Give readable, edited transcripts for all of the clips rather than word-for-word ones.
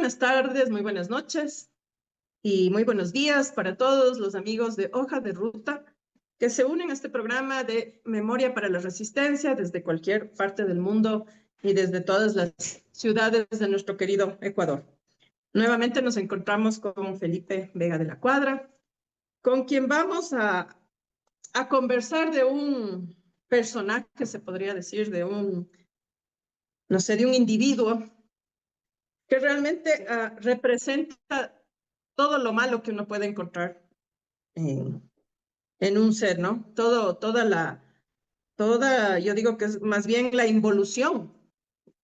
buenas tardes, muy buenas noches y muy buenos días para todos los amigos de Hoja de Ruta que se unen a este programa de Memoria para la Resistencia desde cualquier parte del mundo y desde todas las ciudades de nuestro querido Ecuador. Nuevamente nos encontramos con Felipe Vega de la Cuadra, con quien vamos a conversar de un personaje, se podría decir, de un, no sé, de un individuo que realmente representa todo lo malo que uno puede encontrar en un ser, ¿no? Yo digo que es más bien la involución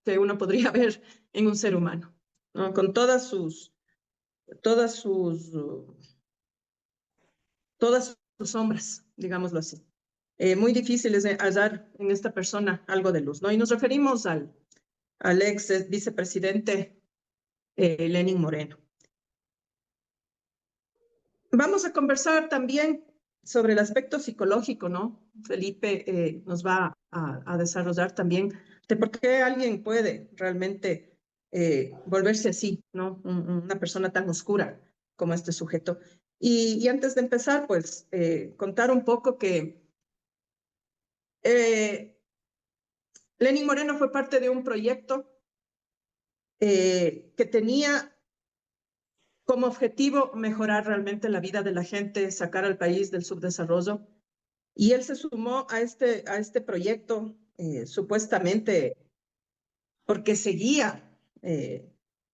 que uno podría ver en un ser humano, ¿no? Con todas sus, uh, todas sus sombras, digámoslo así. Muy difícil es hallar en esta persona algo de luz, ¿no? Y nos referimos al ex vicepresidente Lenín Moreno. Vamos a conversar también sobre el aspecto psicológico, ¿no? Felipe nos va a desarrollar también de por qué alguien puede realmente volverse así, ¿no? Una persona tan oscura como este sujeto. Y antes de empezar, pues contar un poco que Lenín Moreno fue parte de un proyecto que tenía como objetivo mejorar realmente la vida de la gente, sacar al país del subdesarrollo. Y él se sumó a este proyecto supuestamente porque seguía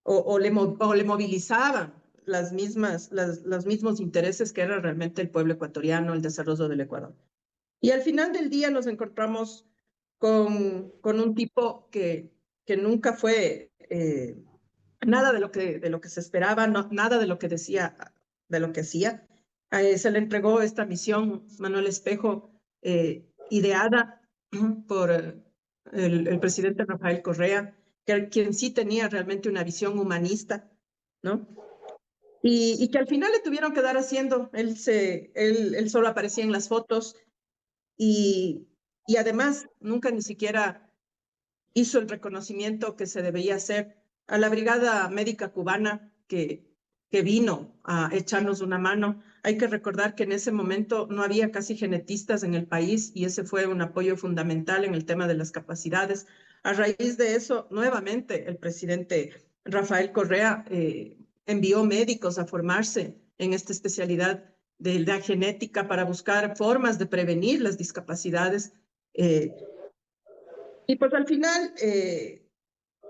o le movilizaban los mismos intereses que era realmente el pueblo ecuatoriano, el desarrollo del Ecuador. Y al final del día nos encontramos con un tipo que nunca fue nada de lo que se esperaba, no, nada de lo que decía, de lo que hacía. Se le entregó esta misión, Manuel Espejo, ideada por el presidente Rafael Correa, quien sí tenía realmente una visión humanista, ¿no? Y que al final le tuvieron que dar haciendo. Él solo aparecía en las fotos y, y además nunca ni siquiera hizo el reconocimiento que se debía hacer a la Brigada Médica Cubana que vino a echarnos una mano. Hay que recordar que en ese momento no había casi genetistas en el país y ese fue un apoyo fundamental en el tema de las capacidades. A raíz de eso, nuevamente, el presidente Rafael Correa envió médicos a formarse en esta especialidad de la genética para buscar formas de prevenir las discapacidades. Y pues al final,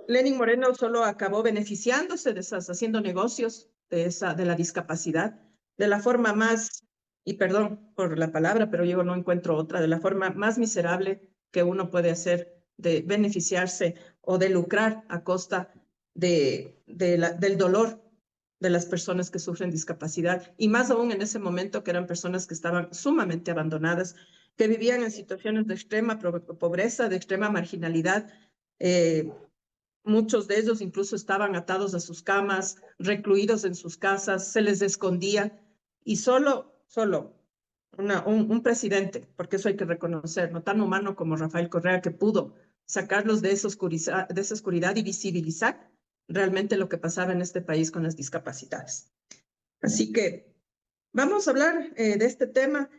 Lenín Moreno solo acabó beneficiándose de esas, haciendo negocios de la discapacidad, de la forma más, y perdón por la palabra, pero yo no encuentro otra, de la forma más miserable que uno puede hacer de beneficiarse o de lucrar a costa del dolor de las personas que sufren discapacidad, y más aún en ese momento que eran personas que estaban sumamente abandonadas, que vivían en situaciones de extrema pobreza, de extrema marginalidad. Eh, Muchos de ellos incluso estaban atados a sus camas, recluidos en sus casas, se les escondía y solo un presidente, porque eso hay que reconocer, no tan humano como Rafael Correa, que pudo sacarlos de de esa oscuridad y visibilizar realmente lo que pasaba en este país con las discapacidades. Así que vamos a hablar de este tema,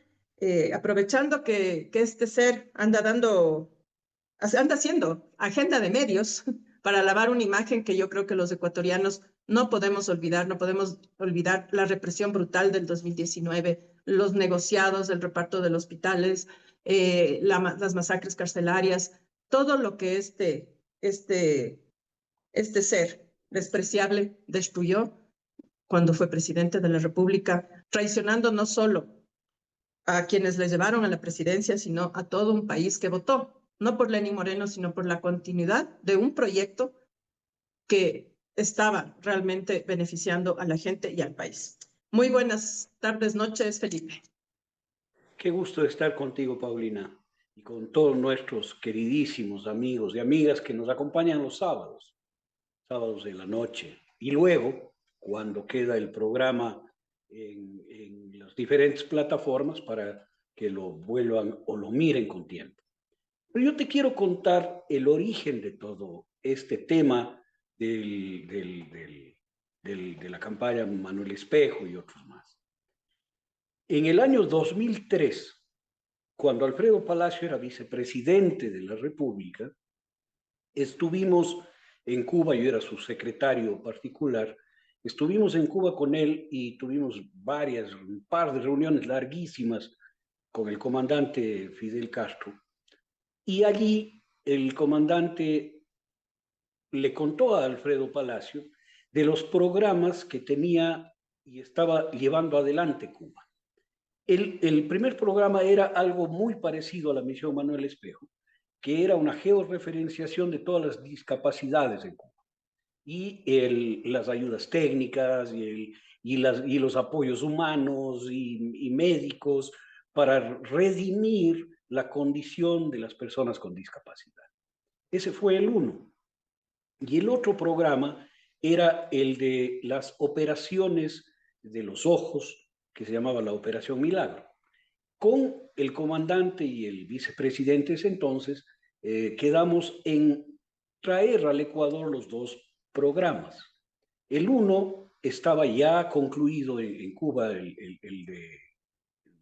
aprovechando que este ser anda haciendo agenda de medios para lavar una imagen que yo creo que los ecuatorianos no podemos olvidar, no podemos olvidar la represión brutal del 2019, los negociados, el reparto de los hospitales, las masacres carcelarias, todo lo que este ser despreciable destruyó cuando fue presidente de la República, traicionando no solo a quienes le llevaron a la presidencia, sino a todo un país que votó, no por Lenín Moreno, sino por la continuidad de un proyecto que estaba realmente beneficiando a la gente y al país. Muy buenas tardes, noches, Felipe. Qué gusto estar contigo, Paulina, y con todos nuestros queridísimos amigos y amigas que nos acompañan los sábados de la noche. Y luego, cuando queda el programa en las diferentes plataformas para que lo vuelvan o lo miren con tiempo. Pero yo te quiero contar el origen de todo este tema del de la campaña Manuel Espejo y otros más. En el año 2003, cuando Alfredo Palacio era vicepresidente de la República, estuvimos en Cuba, yo era su secretario particular, estuvimos en Cuba con él y tuvimos un par de reuniones larguísimas con el comandante Fidel Castro. Y allí el comandante le contó a Alfredo Palacio de los programas que tenía y estaba llevando adelante Cuba. El primer programa era algo muy parecido a la misión Manuel Espejo, que era una georreferenciación de todas las discapacidades en Cuba y las ayudas técnicas y los apoyos humanos y médicos para redimir la condición de las personas con discapacidad. Ese fue el uno. Y el otro programa era el de las operaciones de los ojos, que se llamaba la Operación Milagro. Con el comandante y el vicepresidente ese entonces, quedamos en traer al Ecuador los dos programas. El uno estaba ya concluido en Cuba, el de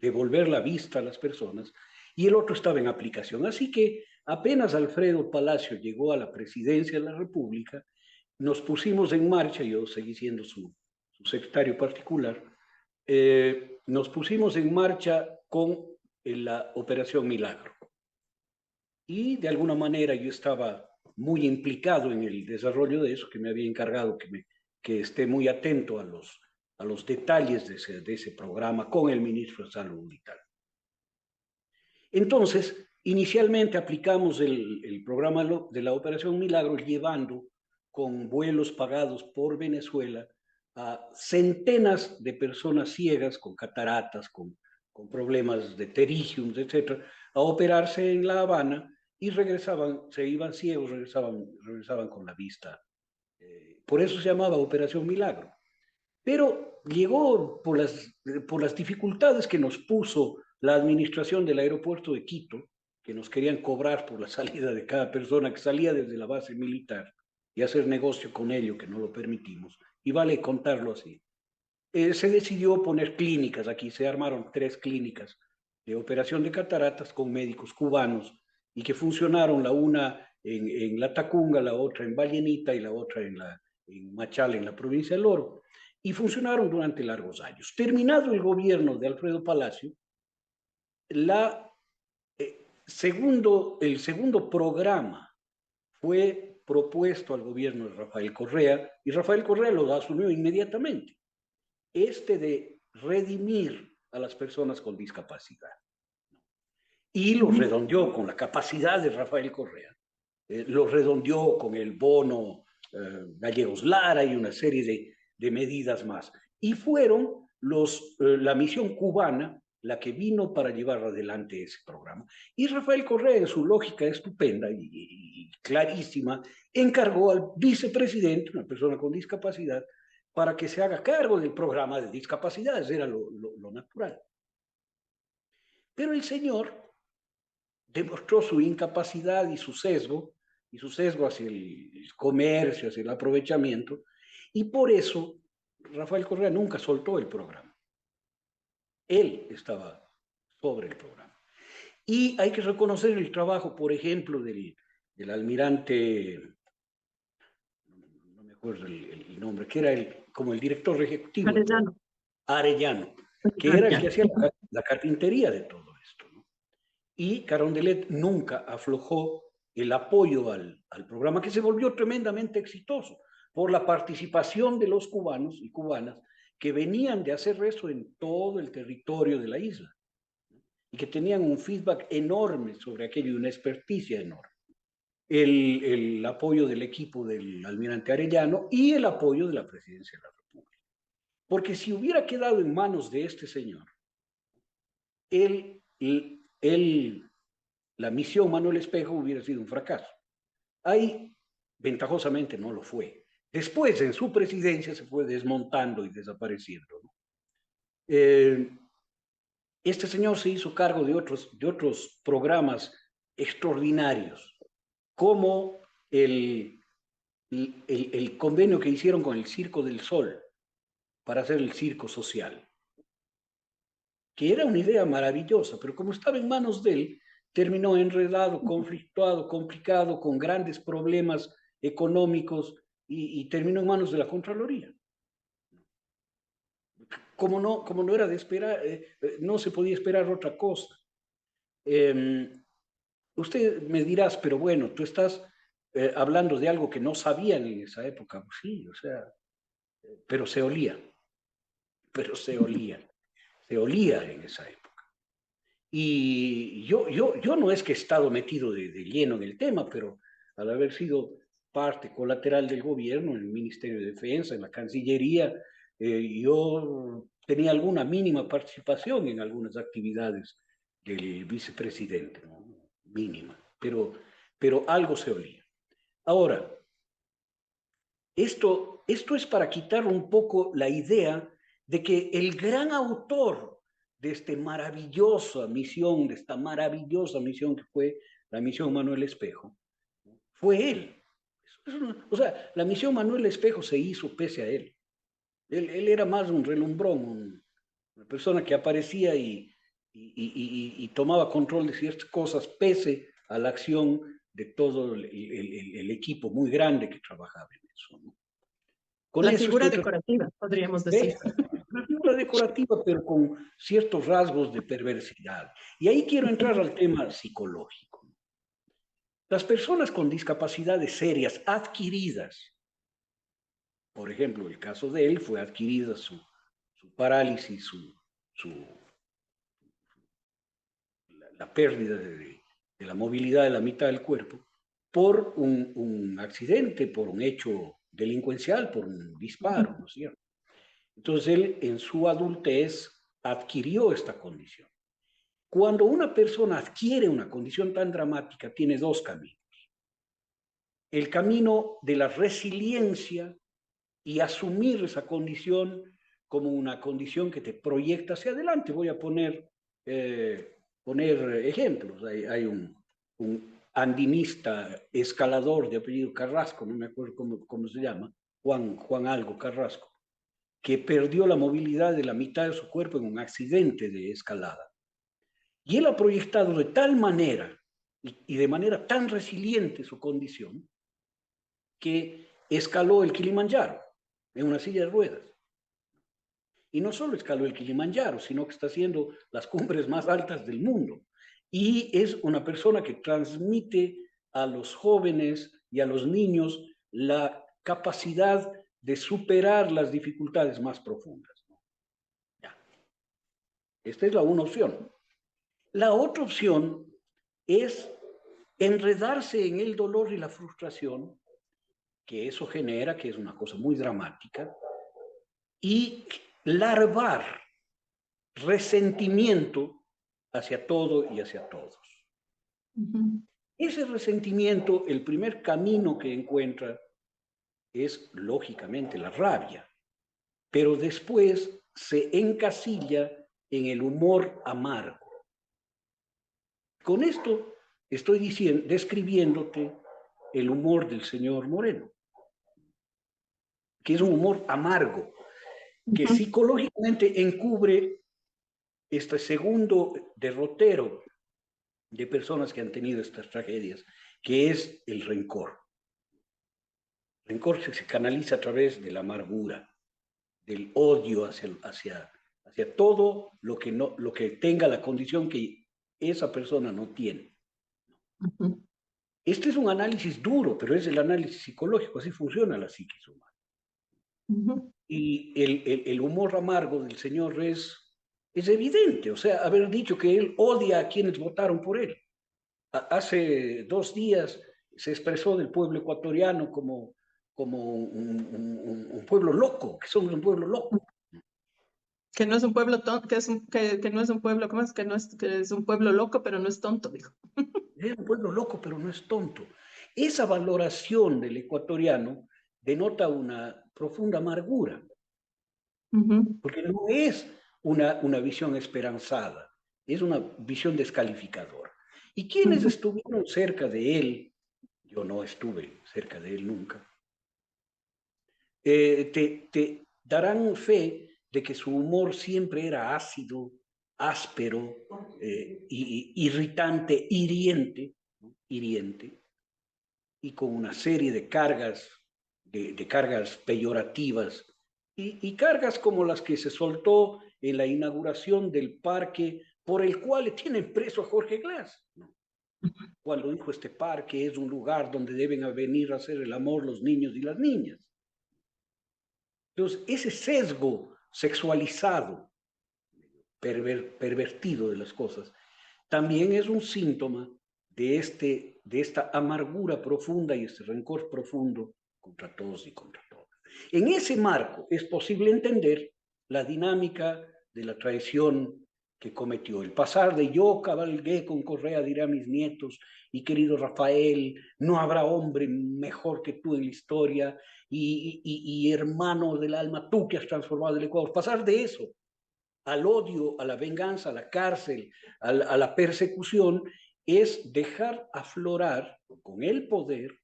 devolver la vista a las personas, y el otro estaba en aplicación. Así que apenas Alfredo Palacio llegó a la presidencia de la República, nos pusimos en marcha, yo seguí siendo su secretario particular, nos pusimos en marcha con la Operación Milagro. Y de alguna manera yo estaba muy implicado en el desarrollo de eso, que me había encargado que esté muy atento a los detalles de ese programa con el ministro de Salud y tal. Entonces, inicialmente aplicamos el programa de la Operación Milagro llevando con vuelos pagados por Venezuela a centenas de personas ciegas con cataratas, con problemas de pterígeum, etcétera, a operarse en La Habana y regresaban, se iban ciegos, regresaban con la vista. Por eso se llamaba Operación Milagro. Pero llegó por las dificultades que nos puso la administración del aeropuerto de Quito, que nos querían cobrar por la salida de cada persona que salía desde la base militar y hacer negocio con ello, que no lo permitimos. Y vale contarlo así. Se decidió poner clínicas aquí, se armaron 3 clínicas de operación de cataratas con médicos cubanos y que funcionaron, la una en La Tacunga, la otra en Vallenita y la otra en Machala, en la provincia del Oro, y funcionaron durante largos años. Terminado el gobierno de Alfredo Palacio, el segundo programa fue propuesto al gobierno de Rafael Correa y Rafael Correa lo asumió inmediatamente, de redimir a las personas con discapacidad. Y lo redondeó con la capacidad de Rafael Correa, lo redondeó con el bono Gallegos Lara y una serie de medidas más. Y fueron la misión cubana la que vino para llevar adelante ese programa. Y Rafael Correa, en su lógica estupenda y clarísima, encargó al vicepresidente, una persona con discapacidad, para que se haga cargo del programa de discapacidades, era lo natural. Pero el señor demostró su incapacidad y su sesgo hacia el comercio, hacia el aprovechamiento, y por eso Rafael Correa nunca soltó el programa. Él estaba sobre el programa. Y hay que reconocer el trabajo, por ejemplo, del almirante, no me acuerdo el nombre, que era como el director ejecutivo de todo, Arellano, que era el que hacía la carpintería de todo esto, ¿no? Y Carondelet nunca aflojó el apoyo al programa, que se volvió tremendamente exitoso por la participación de los cubanos y cubanas que venían de hacer eso en todo el territorio de la isla y que tenían un feedback enorme sobre aquello y una experticia enorme. El apoyo del equipo del almirante Arellano y el apoyo de la presidencia de la República. Porque si hubiera quedado en manos de este señor, la misión Manuel Espejo hubiera sido un fracaso. Ahí, ventajosamente, no lo fue. Después, en su presidencia, se fue desmontando y desapareciendo, ¿no? Este señor se hizo cargo de otros programas extraordinarios, como el el convenio que hicieron con el Circo del Sol para hacer el circo social, que era una idea maravillosa, pero como estaba en manos de él, terminó enredado, conflictuado, complicado, con grandes problemas económicos y terminó en manos de la Contraloría. Como no era de esperar, no se podía esperar otra cosa. Usted me dirás, pero bueno, tú estás hablando de algo que no sabían en esa época. Pues sí, o sea, pero pero se olía en esa época. Y yo no es que he estado metido de lleno en el tema, pero al haber sido parte colateral del gobierno, en el Ministerio de Defensa, en la Cancillería, yo tenía alguna mínima participación en algunas actividades del vicepresidente, ¿no? Mínima, pero algo se olía. Ahora, esto es para quitar un poco la idea de que el gran autor de esta maravillosa misión, que fue la misión Manuel Espejo, fue él. O sea, la misión Manuel Espejo se hizo pese a él. Él era más un relumbrón, una persona que aparecía y tomaba control de ciertas cosas pese a la acción de todo el equipo muy grande que trabajaba en eso, ¿no? Con La eso figura estoy decorativa, podríamos decir. perfecto. Una figura decorativa, pero con ciertos rasgos de perversidad. Y ahí quiero entrar al tema psicológico. Las personas con discapacidades serias adquiridas, por ejemplo, el caso de él fue adquirida su parálisis, la pérdida de la movilidad de la mitad del cuerpo, por un accidente, por un hecho delincuencial, por un disparo, ¿no es cierto? Entonces él en su adultez adquirió esta condición. Cuando una persona adquiere una condición tan dramática, tiene dos caminos. El camino de la resiliencia y asumir esa condición como una condición que te proyecta hacia adelante. Voy a poner ejemplos. Hay un andinista escalador de apellido Carrasco, no me acuerdo cómo se llama, Juan algo Carrasco, que perdió la movilidad de la mitad de su cuerpo en un accidente de escalada. Y él ha proyectado de tal manera y de manera tan resiliente su condición que escaló el Kilimanjaro en una silla de ruedas. Y no solo escaló el Kilimanjaro, sino que está haciendo las cumbres más altas del mundo. Y es una persona que transmite a los jóvenes y a los niños la capacidad de superar las dificultades más profundas. Ya. Esta es la una opción. La otra opción es enredarse en el dolor y la frustración que eso genera, que es una cosa muy dramática, y larvar resentimiento hacia todo y hacia todos. Ese resentimiento, el primer camino que encuentra es lógicamente la rabia, pero después se encasilla en el humor amargo. Con esto estoy describiéndote el humor del señor Moreno, que es un humor amargo, que psicológicamente encubre este segundo derrotero de personas que han tenido estas tragedias, que es el rencor. El rencor se canaliza a través de la amargura, del odio hacia todo lo que tenga la condición que esa persona no tiene. Este es un análisis duro, pero es el análisis psicológico, así funciona la psiquis humana. Y el humor amargo del señor es evidente, o sea, haber dicho que él odia a quienes votaron por él. Hace 2 días se expresó del pueblo ecuatoriano como un pueblo loco, que somos un pueblo loco. Que no es un pueblo tonto, que no es un pueblo, ¿cómo es? Que es un pueblo loco, pero no es tonto, dijo. Es un pueblo loco, pero no es tonto. Esa valoración del ecuatoriano denota una profunda amargura, porque no es una visión esperanzada, es una visión descalificadora. Y quienes estuvieron cerca de él, yo no estuve cerca de él nunca, te darán fe de que su humor siempre era ácido, áspero, irritante, hiriente, ¿no? Hiriente, y con una serie de cargas, de cargas peyorativas, y cargas como las que se soltó en la inauguración del parque por el cual tienen preso a Jorge Glass, ¿no? Cuando dijo este parque es un lugar donde deben venir a hacer el amor los niños y las niñas. Entonces, ese sesgo sexualizado, pervertido de las cosas, también es un síntoma de esta amargura profunda y este rencor profundo contra todos y contra todas. En ese marco es posible entender la dinámica de la traición que cometió. El pasar de yo cabalgué con Correa, diré a mis nietos, y querido Rafael, no habrá hombre mejor que tú en la historia, y hermano del alma, tú que has transformado el Ecuador. Pasar de eso al odio, a la venganza, a la cárcel, a la persecución, es dejar aflorar con el poder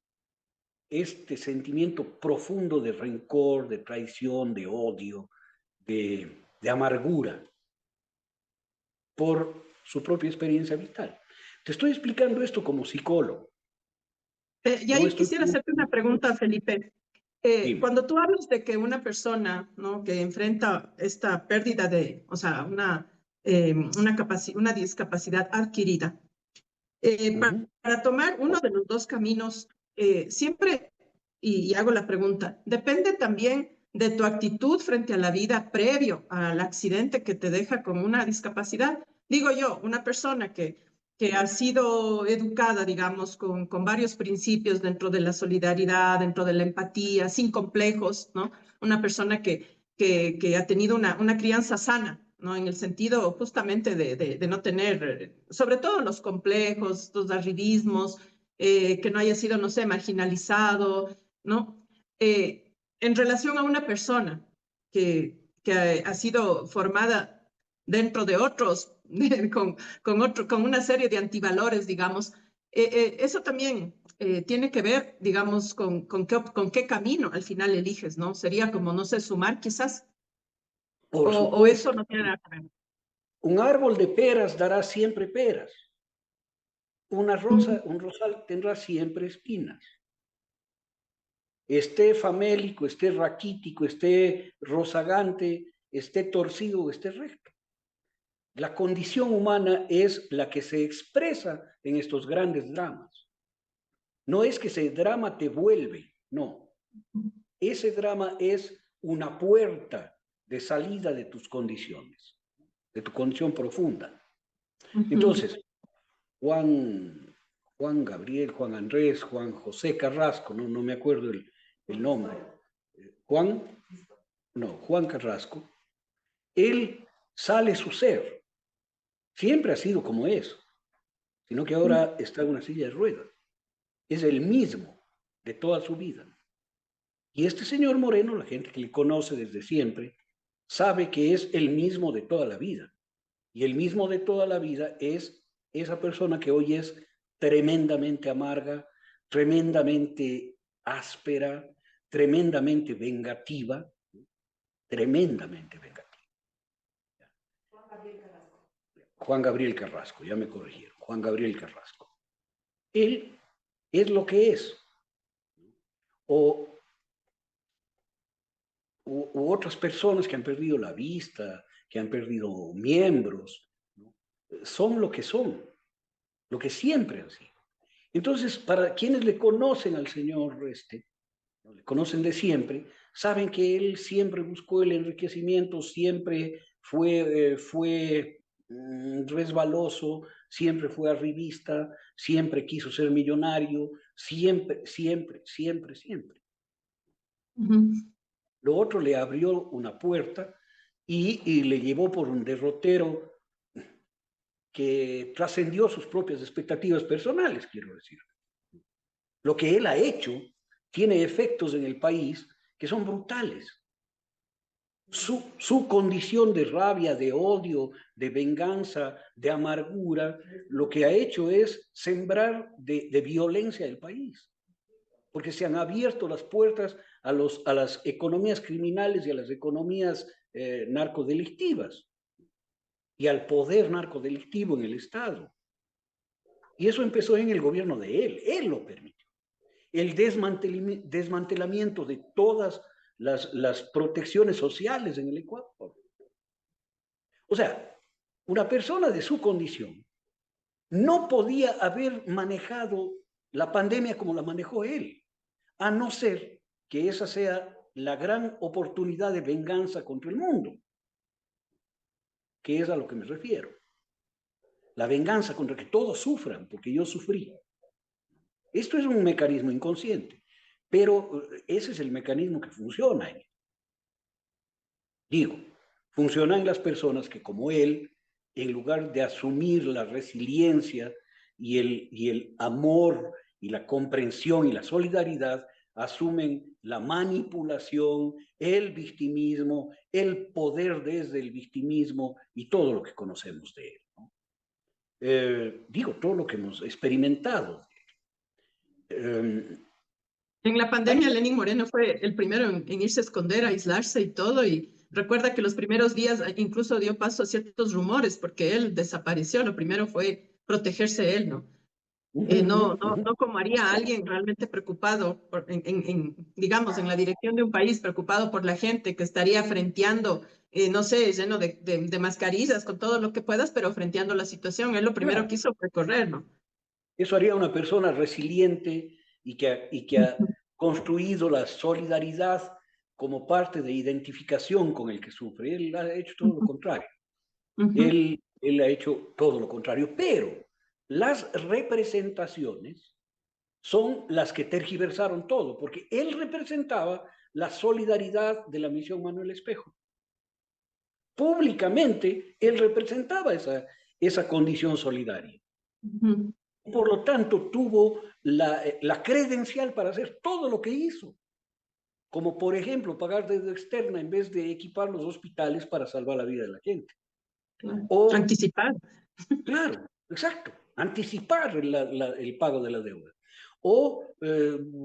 este sentimiento profundo de rencor, de traición, de odio, de amargura por su propia experiencia vital. Te estoy explicando esto como psicólogo. Y No ahí estoy... quisiera hacerte una pregunta, Felipe. Dime. Cuando tú hablas de que una persona, ¿no?, que enfrenta esta pérdida de, o sea, una discapacidad adquirida, para tomar uno de los dos caminos, siempre, y hago la pregunta, depende también de tu actitud frente a la vida previo al accidente que te deja con una discapacidad. Digo yo, una persona que ha sido educada, digamos, con varios principios dentro de la solidaridad, dentro de la empatía, sin complejos, ¿no? Una persona que ha tenido una crianza sana, ¿no? En el sentido justamente de no tener, sobre todo los complejos, los arribismos, que no haya sido, no sé, marginalizado, ¿no? En relación a una persona que ha sido formada dentro de otros, con una serie de antivalores, digamos, eso también tiene que ver, digamos, con qué camino al final eliges, ¿no? Sería como, no sé, sumar quizás, Por o eso supuesto, no tiene nada que ver. un árbol de peras dará siempre peras. Una rosa, un rosal tendrá siempre espinas. Esté famélico, esté raquítico, esté rozagante, esté torcido o esté recto. La condición humana es la que se expresa en estos grandes dramas. No es que ese drama te vuelve, no. Ese drama es una puerta de salida de tus condiciones, de tu condición profunda. Entonces, Juan Gabriel, Juan Andrés, Juan José Carrasco, no me acuerdo el nombre. Juan Carrasco, él sale su ser. Siempre ha sido como es, sino que ahora está en una silla de ruedas. Es el mismo de toda su vida. Y este señor Moreno, la gente que le conoce desde siempre, sabe que es el mismo de toda la vida. Y el mismo de toda la vida es esa persona que hoy es tremendamente amarga, tremendamente áspera, tremendamente vengativa, tremendamente vengativa. Juan Gabriel Carrasco, ya me corrigieron, Juan Gabriel Carrasco. Él es lo que es. U otras personas que han perdido la vista, que han perdido miembros, ¿no? Son lo que son, lo que siempre han sido. Entonces, para quienes le conocen al Señor, le conocen de siempre, saben que Él siempre buscó el enriquecimiento, siempre fue resbaloso, siempre fue arribista, siempre quiso ser millonario, siempre, siempre, siempre, siempre. Lo otro le abrió una puerta y le llevó por un derrotero que trascendió sus propias expectativas personales, quiero decir. Lo que él ha hecho tiene efectos en el país que son brutales. Su condición de rabia, de odio, de venganza, de amargura, lo que ha hecho es sembrar de violencia el país. porque se han abierto las puertas a las economías criminales y a las economías narcodelictivas y al poder narcodelictivo en el Estado. Y eso empezó en el gobierno de él lo permitió. El desmantelamiento de todas las protecciones sociales en el Ecuador. O sea, una persona de su condición no podía haber manejado la pandemia como la manejó él, a no ser que esa sea la gran oportunidad de venganza contra el mundo, que es a lo que me refiero. La venganza contra que todos sufran, porque yo sufrí. Esto es un mecanismo inconsciente, pero ese es el mecanismo que funciona en él. Digo, funciona en las personas que, como él, en lugar de asumir la resiliencia y el amor y la comprensión y la solidaridad, asumen la manipulación, el victimismo, el poder desde el victimismo y todo lo que conocemos de él, ¿no? Digo, todo lo que hemos experimentado. En la Hay, pandemia, Lenín Moreno fue el primero en irse a esconder, a aislarse y todo. Y recuerda que los primeros días incluso dio paso a ciertos rumores porque él desapareció. Lo primero fue protegerse él, ¿no? No como haría alguien realmente preocupado digamos, en la dirección de un país, preocupado por la gente, que estaría frenteando, no sé, lleno de mascarillas, con todo lo que puedas, pero frenteando la situación. Él lo primero claro, que hizo fue correr, ¿no? eso haría una persona resiliente y que ha Ujú, construido la solidaridad como parte de identificación con el que sufre. Él ha hecho todo lo ujú, contrario. ujú. Él ha hecho todo lo contrario, pero las representaciones son las que tergiversaron todo, porque él representaba la solidaridad de la misión Manuel Espejo. Públicamente, él representaba esa condición solidaria. Ujú. Por lo tanto, tuvo la credencial para hacer todo lo que hizo, como por ejemplo pagar deuda externa en vez de equipar los hospitales para salvar la vida de la gente. Claro. O, Anticipar. claro, exacto, anticipar el pago de la deuda. O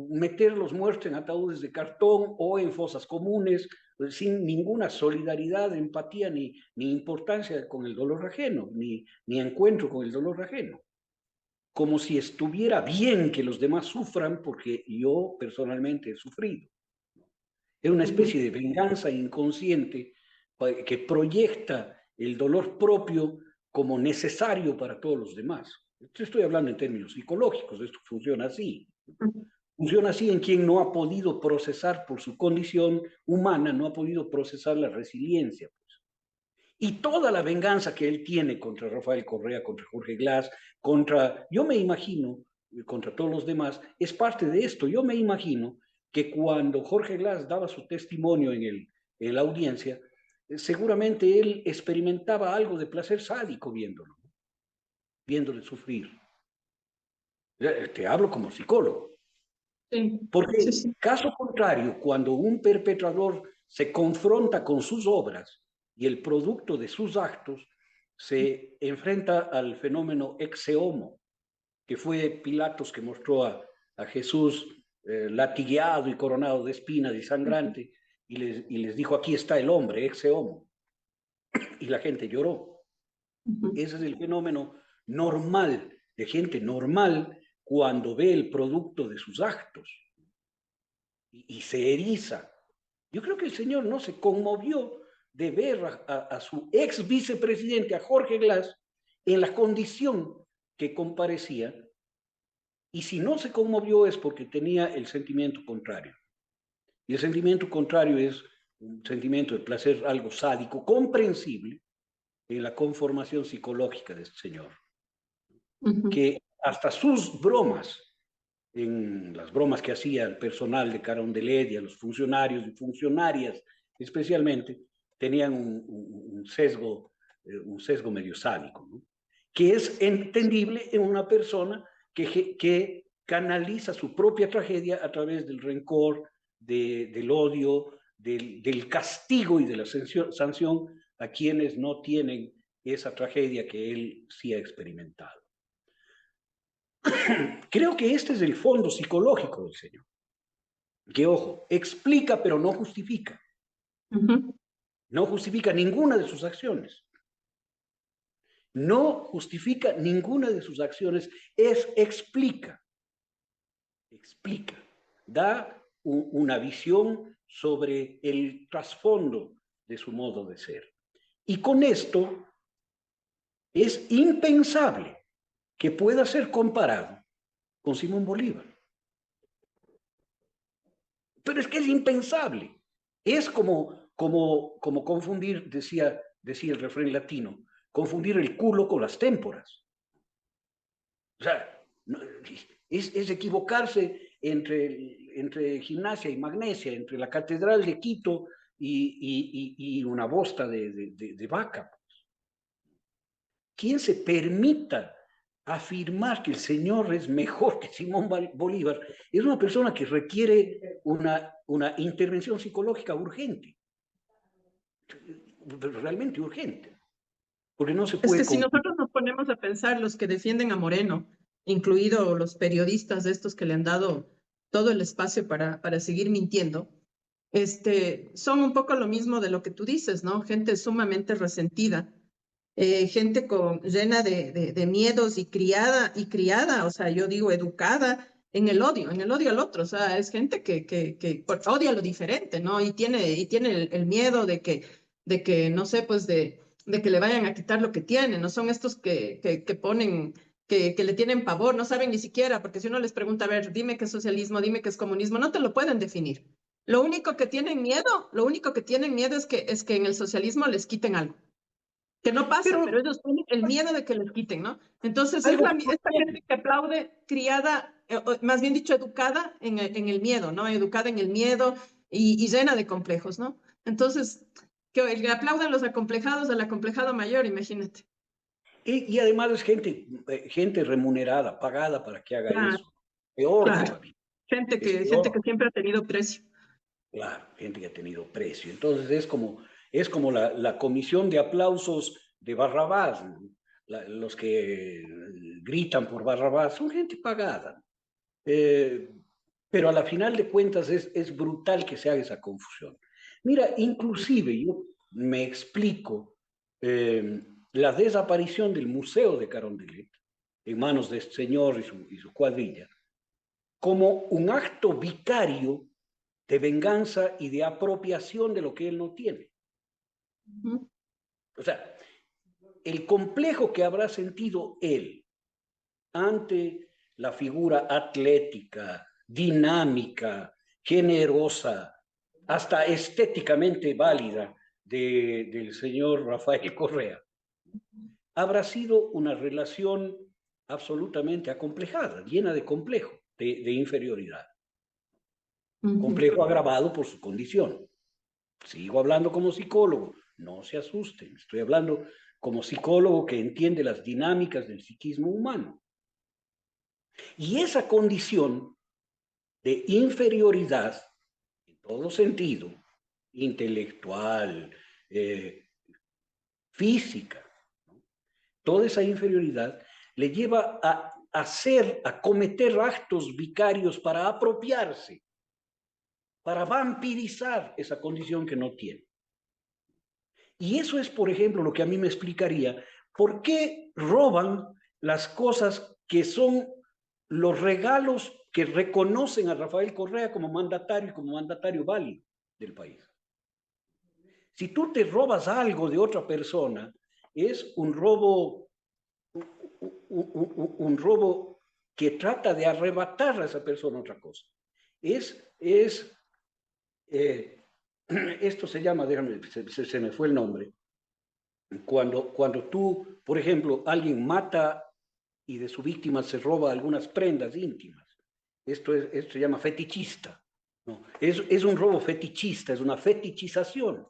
meter los muertos en ataúdes de cartón o en fosas comunes, sin ninguna solidaridad, empatía ni importancia con el dolor ajeno, ni encuentro con el dolor ajeno. Como si estuviera bien que los demás sufran porque yo personalmente he sufrido. Es una Ujú. especie de venganza inconsciente que proyecta el dolor propio como necesario para todos los demás. Estoy hablando en términos psicológicos, esto funciona así. Funciona así en quien no ha podido procesar por su condición humana, no ha podido procesar la resiliencia. Y toda la venganza que él tiene contra Rafael Correa, contra Jorge Glass, yo me imagino, contra todos los demás, es parte de esto. Yo me imagino que cuando Jorge Glass daba su testimonio en la audiencia, seguramente él experimentaba algo de placer sádico viéndolo, viéndole sufrir. Te hablo como psicólogo. Sí, sí, Porque sí. caso contrario, cuando un perpetrador se confronta con sus obras y el producto de sus actos, se enfrenta al fenómeno exe homo, que fue Pilatos que mostró a Jesús latigueado y coronado de espinas y Ujú, sangrante, y les dijo, aquí está el hombre, exe homo, y la gente lloró. ujú, Ese es el fenómeno normal, de gente normal, cuando ve el producto de sus actos y se eriza. Yo creo que el señor no se conmovió de ver a su ex vicepresidente, a Jorge Glass, en la condición que comparecía, y si no se conmovió es porque tenía el sentimiento contrario. Y el sentimiento contrario es un sentimiento de placer, algo sádico, comprensible en la conformación psicológica de este señor, ujú, que hasta sus bromas, en las bromas que hacía el personal de Carondelet y a los funcionarios y funcionarias especialmente, tenían un sesgo medio sádico, ¿no? Que es entendible en una persona que canaliza su propia tragedia a través del rencor, del odio, del castigo y de la sanción a quienes no tienen esa tragedia que él sí ha experimentado. Creo que este es el fondo psicológico del señor. que ojo, explica pero no justifica. No justifica ninguna de sus acciones. No justifica ninguna de sus acciones, explica. Explica. Da una visión sobre el trasfondo de su modo de ser. Y con esto es impensable que pueda ser comparado con Simón Bolívar. Pero es que es impensable. Es como confundir, decía el refrán latino, confundir el culo con las témporas. O sea, es equivocarse entre Gimnasia y Magnesia, entre la Catedral de Quito y una bosta de vaca. ¿Quién se permita afirmar que el Señor es mejor que Simón Bolívar? Es una persona que requiere una intervención psicológica urgente, realmente urgente, porque no se Es puede que si confundir. nosotros nos ponemos a pensar, los que defienden a Moreno, incluido los periodistas de estos que le han dado todo el espacio para seguir mintiendo, son un poco lo mismo de lo que tú dices, ¿no? Gente sumamente resentida, gente llena de miedos y criada, o sea, yo digo educada en el odio al otro, o sea, es gente que odia lo diferente, ¿no? Y tiene el miedo de que, no sé, pues de que le vayan a quitar lo que tiene, no son estos que ponen, que le tienen pavor, no saben ni siquiera, porque si uno les pregunta, a ver, dime qué es socialismo, dime qué es comunismo, no te lo pueden definir. Lo único que tienen miedo es que en el socialismo les quiten algo. Que no pasa, Pero pero ellos tienen el miedo de que les quiten, ¿no? Entonces, algo que no esta tiene. gente que aplaude, criada, o más bien dicho, educada en el miedo, ¿no? Educada en el miedo y llena de complejos, ¿no? Entonces, que le aplaudan los acomplejados al acomplejado mayor, imagínate. Y además es gente remunerada, pagada para que haga Claro, eso. Peor claro. todavía. Gente Es que, gente que peor. siempre ha tenido precio. Claro, gente que ha tenido precio. Entonces es como la comisión de aplausos de Barrabás, ¿no? Los que gritan por Barrabás son gente pagada. Eh, pero a la final de cuentas es brutal que se haga esa confusión. Mira, inclusive yo me explico eh, la desaparición del Museo de Carondelet en manos de este señor y su cuadrilla como un acto vicario de venganza y de apropiación de lo que él no tiene. Ujú. O sea, el complejo que habrá sentido él ante la figura atlética, dinámica, generosa, hasta estéticamente válida del señor Rafael Correa, habrá sido una relación absolutamente acomplejada, llena de complejo, de inferioridad. Ujú. Complejo agravado por su condición. Sigo hablando como psicólogo, no se asusten, estoy hablando como psicólogo que entiende las dinámicas del psiquismo humano. Y esa condición de inferioridad, en todo sentido, intelectual, física, ¿no? Toda esa inferioridad le lleva a cometer actos vicarios para apropiarse, para vampirizar esa condición que no tiene. Y eso es, por ejemplo, lo que a mí me explicaría por qué roban las cosas que son los regalos que reconocen a Rafael Correa como mandatario y como mandatario válido del país. Si tú te robas algo de otra persona, es un robo que trata de arrebatar a esa persona otra cosa. Eh, esto se llama, déjame, se me fue el nombre, cuando tú, por ejemplo, alguien mata y de su víctima se roba algunas prendas íntimas. Esto se llama fetichista, ¿no? Es un robo fetichista, es una fetichización.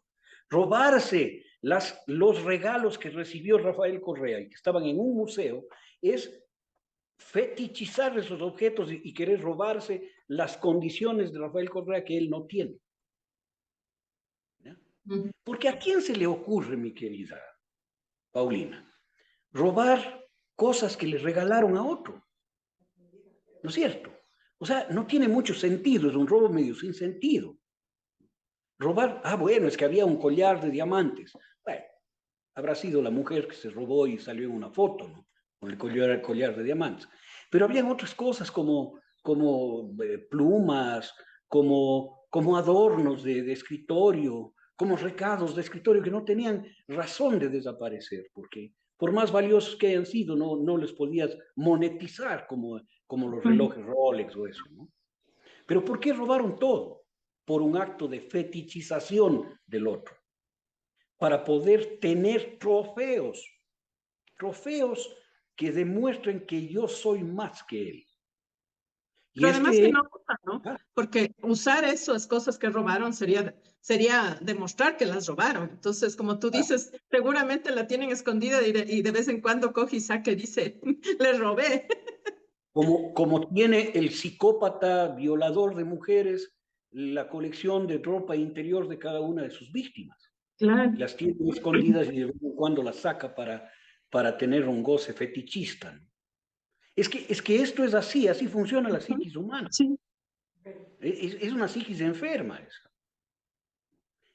Robarse los regalos que recibió Rafael Correa y que estaban en un museo es fetichizar esos objetos y querer robarse las condiciones de Rafael Correa que él no tiene, ¿ya? Ujú. Porque ¿a quién se le ocurre, mi querida Paulina, robar cosas que le regalaron a otro? ¿No es cierto? O sea, no tiene mucho sentido, es un robo medio sin sentido. Robar, bueno, es que había un collar de diamantes. Bueno, habrá sido la mujer que se robó y salió en una foto, ¿no? Con el collar de diamantes. Pero habían otras cosas como plumas, como adornos de escritorio, como recados de escritorio que no tenían razón de desaparecer, porque por más valiosos que hayan sido, no les podías monetizar como los relojes Rolex o eso, ¿no? Pero ¿por qué robaron todo? Por un acto de fetichización del otro, para poder tener trofeos que demuestren que yo soy más que él. Y Pero además que este, no usan, ¿no? Porque usar esas cosas que robaron sería demostrar que las robaron. Entonces, como tú dices, seguramente la tienen escondida y de vez en cuando coge y saca y dice, le robé. como tiene el psicópata violador de mujeres la colección de ropa interior de cada una de sus víctimas. Claro. Las tiene escondidas y de vez en cuando las saca para tener un goce fetichista, ¿no? Es que esto es así funciona la psiquis humana. Sí. Es una psiquis enferma esa.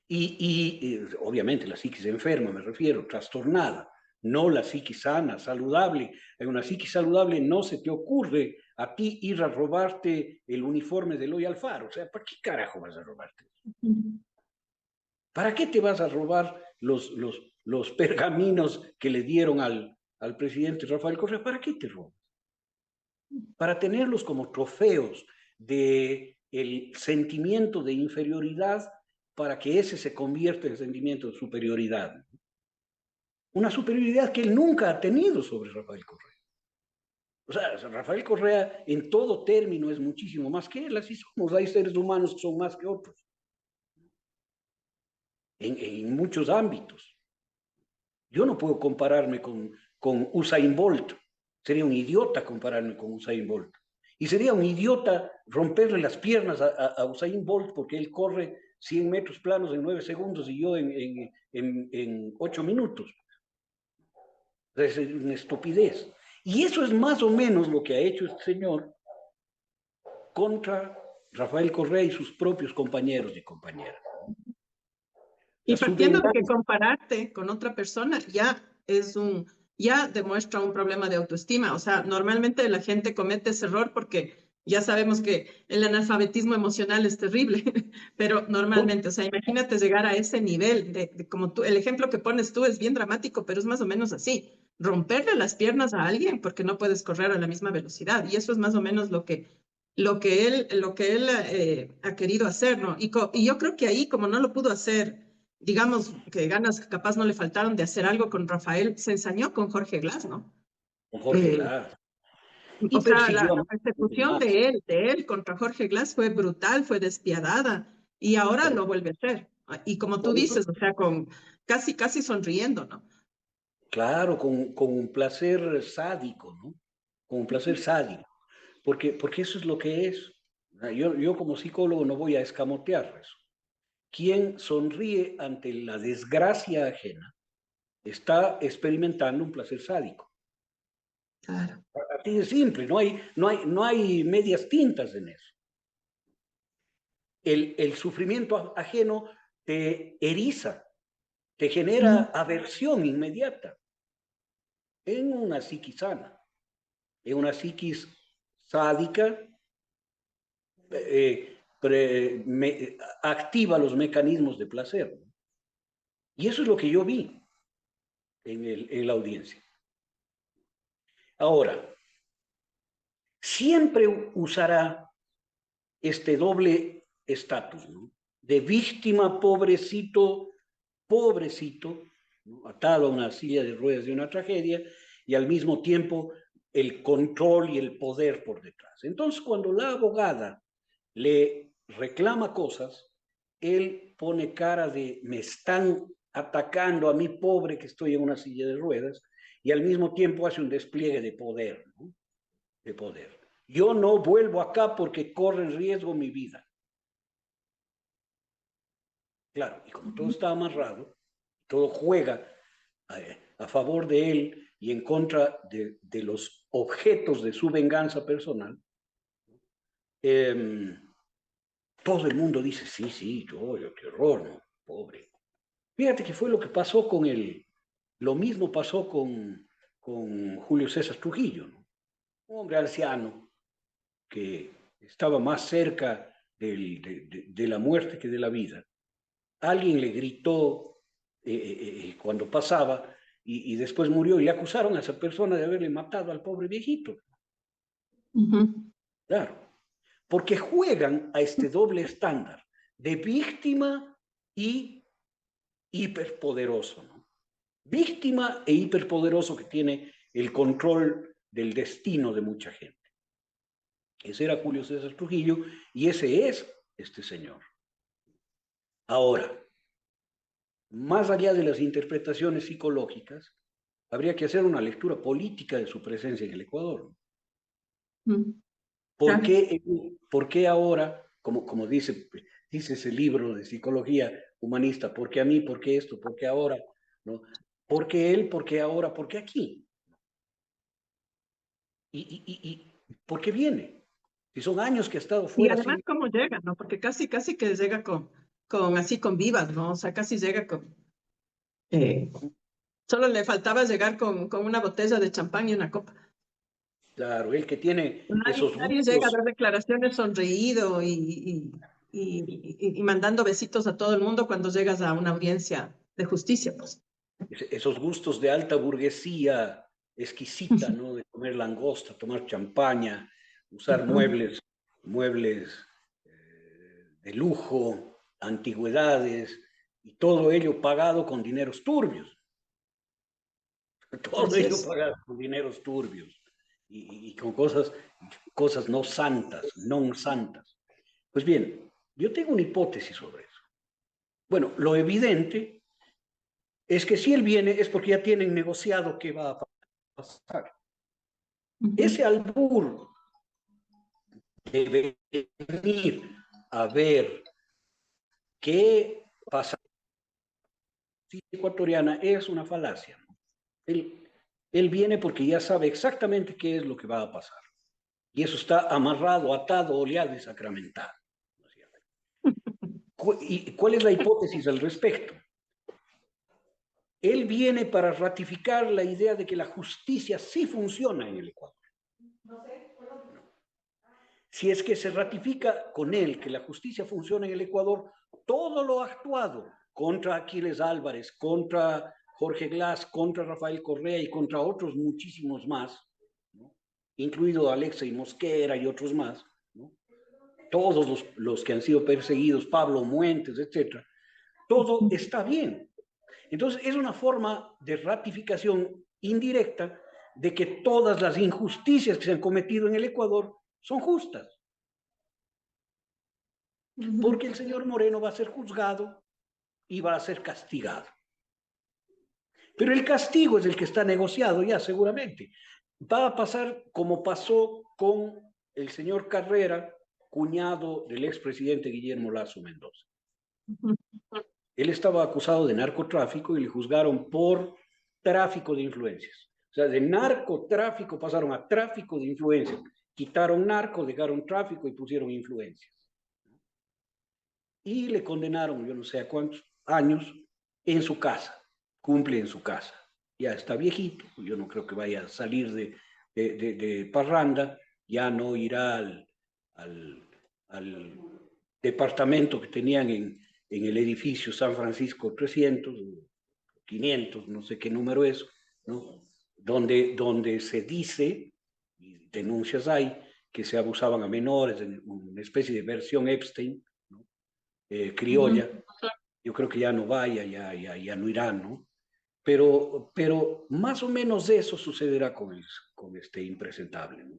Y obviamente la psiquis enferma, me refiero, trastornada, no la psiquis sana, saludable. En una psiquis saludable no se te ocurre a ti ir a robarte el uniforme de Eloy Alfaro. O sea, ¿para qué carajo vas a robarte? ¿Para qué te vas a robar los pergaminos que le dieron al presidente Rafael Correa? ¿Para qué te robas? Para tenerlos como trofeos de el sentimiento de inferioridad para que ese se convierta en sentimiento de superioridad. Una superioridad que él nunca ha tenido sobre Rafael Correa. O sea, Rafael Correa en todo término es muchísimo más que él, así somos, hay seres humanos que son más que otros, en muchos ámbitos. Yo no puedo compararme con Usain Bolt, sería un idiota compararme con Usain Bolt. Y sería un idiota romperle las piernas a Usain Bolt porque él corre 100 metros planos en 9 segundos y yo en 8 minutos. Es una estupidez. Y eso es más o menos lo que ha hecho este señor contra Rafael Correa y sus propios compañeros y compañeras. Y Su partiendo de que venganza. compararte con otra persona ya demuestra un problema de autoestima. O sea, normalmente la gente comete ese error porque ya sabemos que el analfabetismo emocional es terrible, pero normalmente, o sea, imagínate llegar a ese nivel como tú, el ejemplo que pones tú es bien dramático, pero es más o menos así. Romperle las piernas a alguien porque no puedes correr a la misma velocidad. Y eso es más o menos lo que él ha querido hacer, ¿no? Y yo creo que ahí, como no lo pudo hacer, digamos que ganas capaz no le faltaron de hacer algo con Rafael, se ensañó con Jorge Glass, ¿no? Con Jorge Eh, Glass. o Y sea, persiguió la a muchos persecución demás. de él contra Jorge Glass fue brutal, fue despiadada, y ahora lo vuelve a hacer. Y como tú Por eso, dices, o sea, con casi sonriendo, ¿no? claro, con un placer sádico, ¿no? Con un placer sádico. Porque eso es lo que es. Yo como psicólogo no voy a escamotear eso. Quien sonríe ante la desgracia ajena está experimentando un placer sádico. Claro. Así de simple, no hay medias tintas en eso. El sufrimiento ajeno te eriza, te genera Mm. aversión inmediata en una psiquis sana, en una psiquis sádica, activa los mecanismos de placer. Y eso es lo que yo vi en la audiencia. Ahora, siempre usará este doble estatus, ¿no? De víctima, pobrecito, ¿no? Atado a una silla de ruedas de una tragedia, y al mismo tiempo el control y el poder por detrás. Entonces, cuando la abogada le reclama cosas, él pone cara de me están atacando a mí pobre que estoy en una silla de ruedas, y al mismo tiempo hace un despliegue de poder, ¿no? De poder. Yo no vuelvo acá porque corre en riesgo mi vida. Claro, y como todo está amarrado, todo juega a favor de él y en contra de los objetos de su venganza personal, todo el mundo dice, sí, sí, qué horror, ¿no? Pobre. Fíjate que fue lo que pasó con lo mismo pasó con Julio César Trujillo, ¿no? Un hombre anciano que estaba más cerca de la muerte que de la vida. Alguien le gritó cuando pasaba y después murió y le acusaron a esa persona de haberle matado al pobre viejito. Claro, porque juegan a este doble estándar de víctima y hiperpoderoso, ¿no? Víctima e hiperpoderoso que tiene el control del destino de mucha gente. Ese era Julio César Trujillo y ese es este señor. Ahora, más allá de las interpretaciones psicológicas, habría que hacer una lectura política de su presencia en el Ecuador. ¿Por qué ahora, como dice ese libro de psicología humanista, por qué a mí, por qué esto, por qué ahora, ¿no? ¿Por qué él, por qué ahora, por qué aquí? ¿Y por qué viene? Si son años que ha estado Y fuera además sin... cómo llega, ¿no? Porque casi que llega así con vivas, ¿no? O sea, casi llega eh, solo le faltaba llegar con una botella de champán y una copa. Claro, él que tiene esos Nadie llega a gustos, dar declaraciones sonreído y mandando besitos a todo el mundo cuando llegas a una audiencia de justicia, pues. esos gustos de alta burguesía exquisita, ¿no? De comer langosta, tomar champaña, usar muebles de lujo, antigüedades, y todo ello pagado con dineros turbios. Todo Así ello es. pagado con dineros turbios y con cosas no santas, no santas. Pues bien, yo tengo una hipótesis sobre eso. Bueno, lo evidente es que si él viene es porque ya tienen negociado qué va a pasar. Ese albur de venir a ver qué pasa ecuatoriana es una falacia. Él viene porque ya sabe exactamente qué es lo que va a pasar. Y eso está amarrado, atado, oleado y sacramentado. ¿Y cuál es la hipótesis al respecto? Él viene para ratificar la idea de que la justicia sí funciona en el Ecuador. Si es que se ratifica con él que la justicia funciona en el Ecuador, todo lo actuado contra Aquiles Álvarez, contra Jorge Glass, contra Rafael Correa y contra otros muchísimos más, ¿no? Incluido Alexei Mosquera y otros más, ¿no? Todos los que han sido perseguidos, Pablo Muentes, etcétera, todo está bien. Entonces, es una forma de ratificación indirecta de que todas las injusticias que se han cometido en el Ecuador son justas. Porque el señor Moreno va a ser juzgado y va a ser castigado. Pero el castigo es el que está negociado ya seguramente. Va a pasar como pasó con el señor Carrera, cuñado del expresidente Guillermo Lasso Mendoza. Él estaba acusado de narcotráfico y le juzgaron por tráfico de influencias. O sea, de narcotráfico pasaron a tráfico de influencias. Quitaron narco, dejaron tráfico y pusieron influencias. Y le condenaron, yo no sé a cuántos años, en su casa. Cumple en su casa. Ya está viejito, yo no creo que vaya a salir de parranda, ya no irá al departamento que tenían en el edificio San Francisco 300, 500, no sé qué número es, ¿no? Donde se dice, y denuncias hay, que se abusaban a menores, en una especie de versión Epstein, ¿no? Criolla. Yo creo que ya no vaya, ya no irá, ¿no? Pero más o menos eso sucederá con este impresentable, ¿no?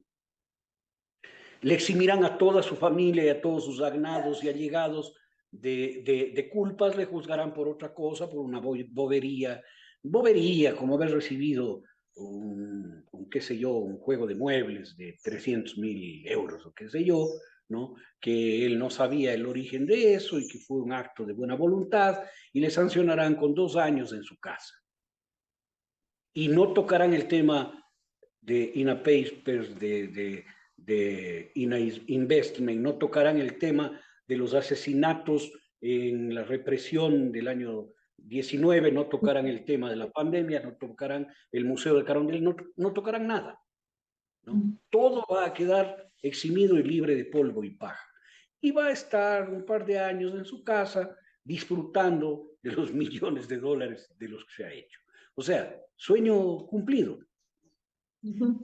Le eximirán a toda su familia y a todos sus agnados y allegados de culpas, le juzgarán por otra cosa, por una bobería, como haber recibido qué sé yo, un juego de muebles de 300.000 euros o qué sé yo, ¿no? Que él no sabía el origen de eso y que fue un acto de buena voluntad y le sancionarán con 2 años en su casa. Y no tocarán el tema de INA Papers, de Investment, no tocarán el tema de los asesinatos en la represión del año 19, no tocarán el tema de la pandemia, no tocarán el Museo de Carondelet, no tocarán nada, ¿no? Todo va a quedar eximido y libre de polvo y paja. Y va a estar un par de años en su casa disfrutando de los millones de dólares de los que se ha hecho. O sea, sueño cumplido.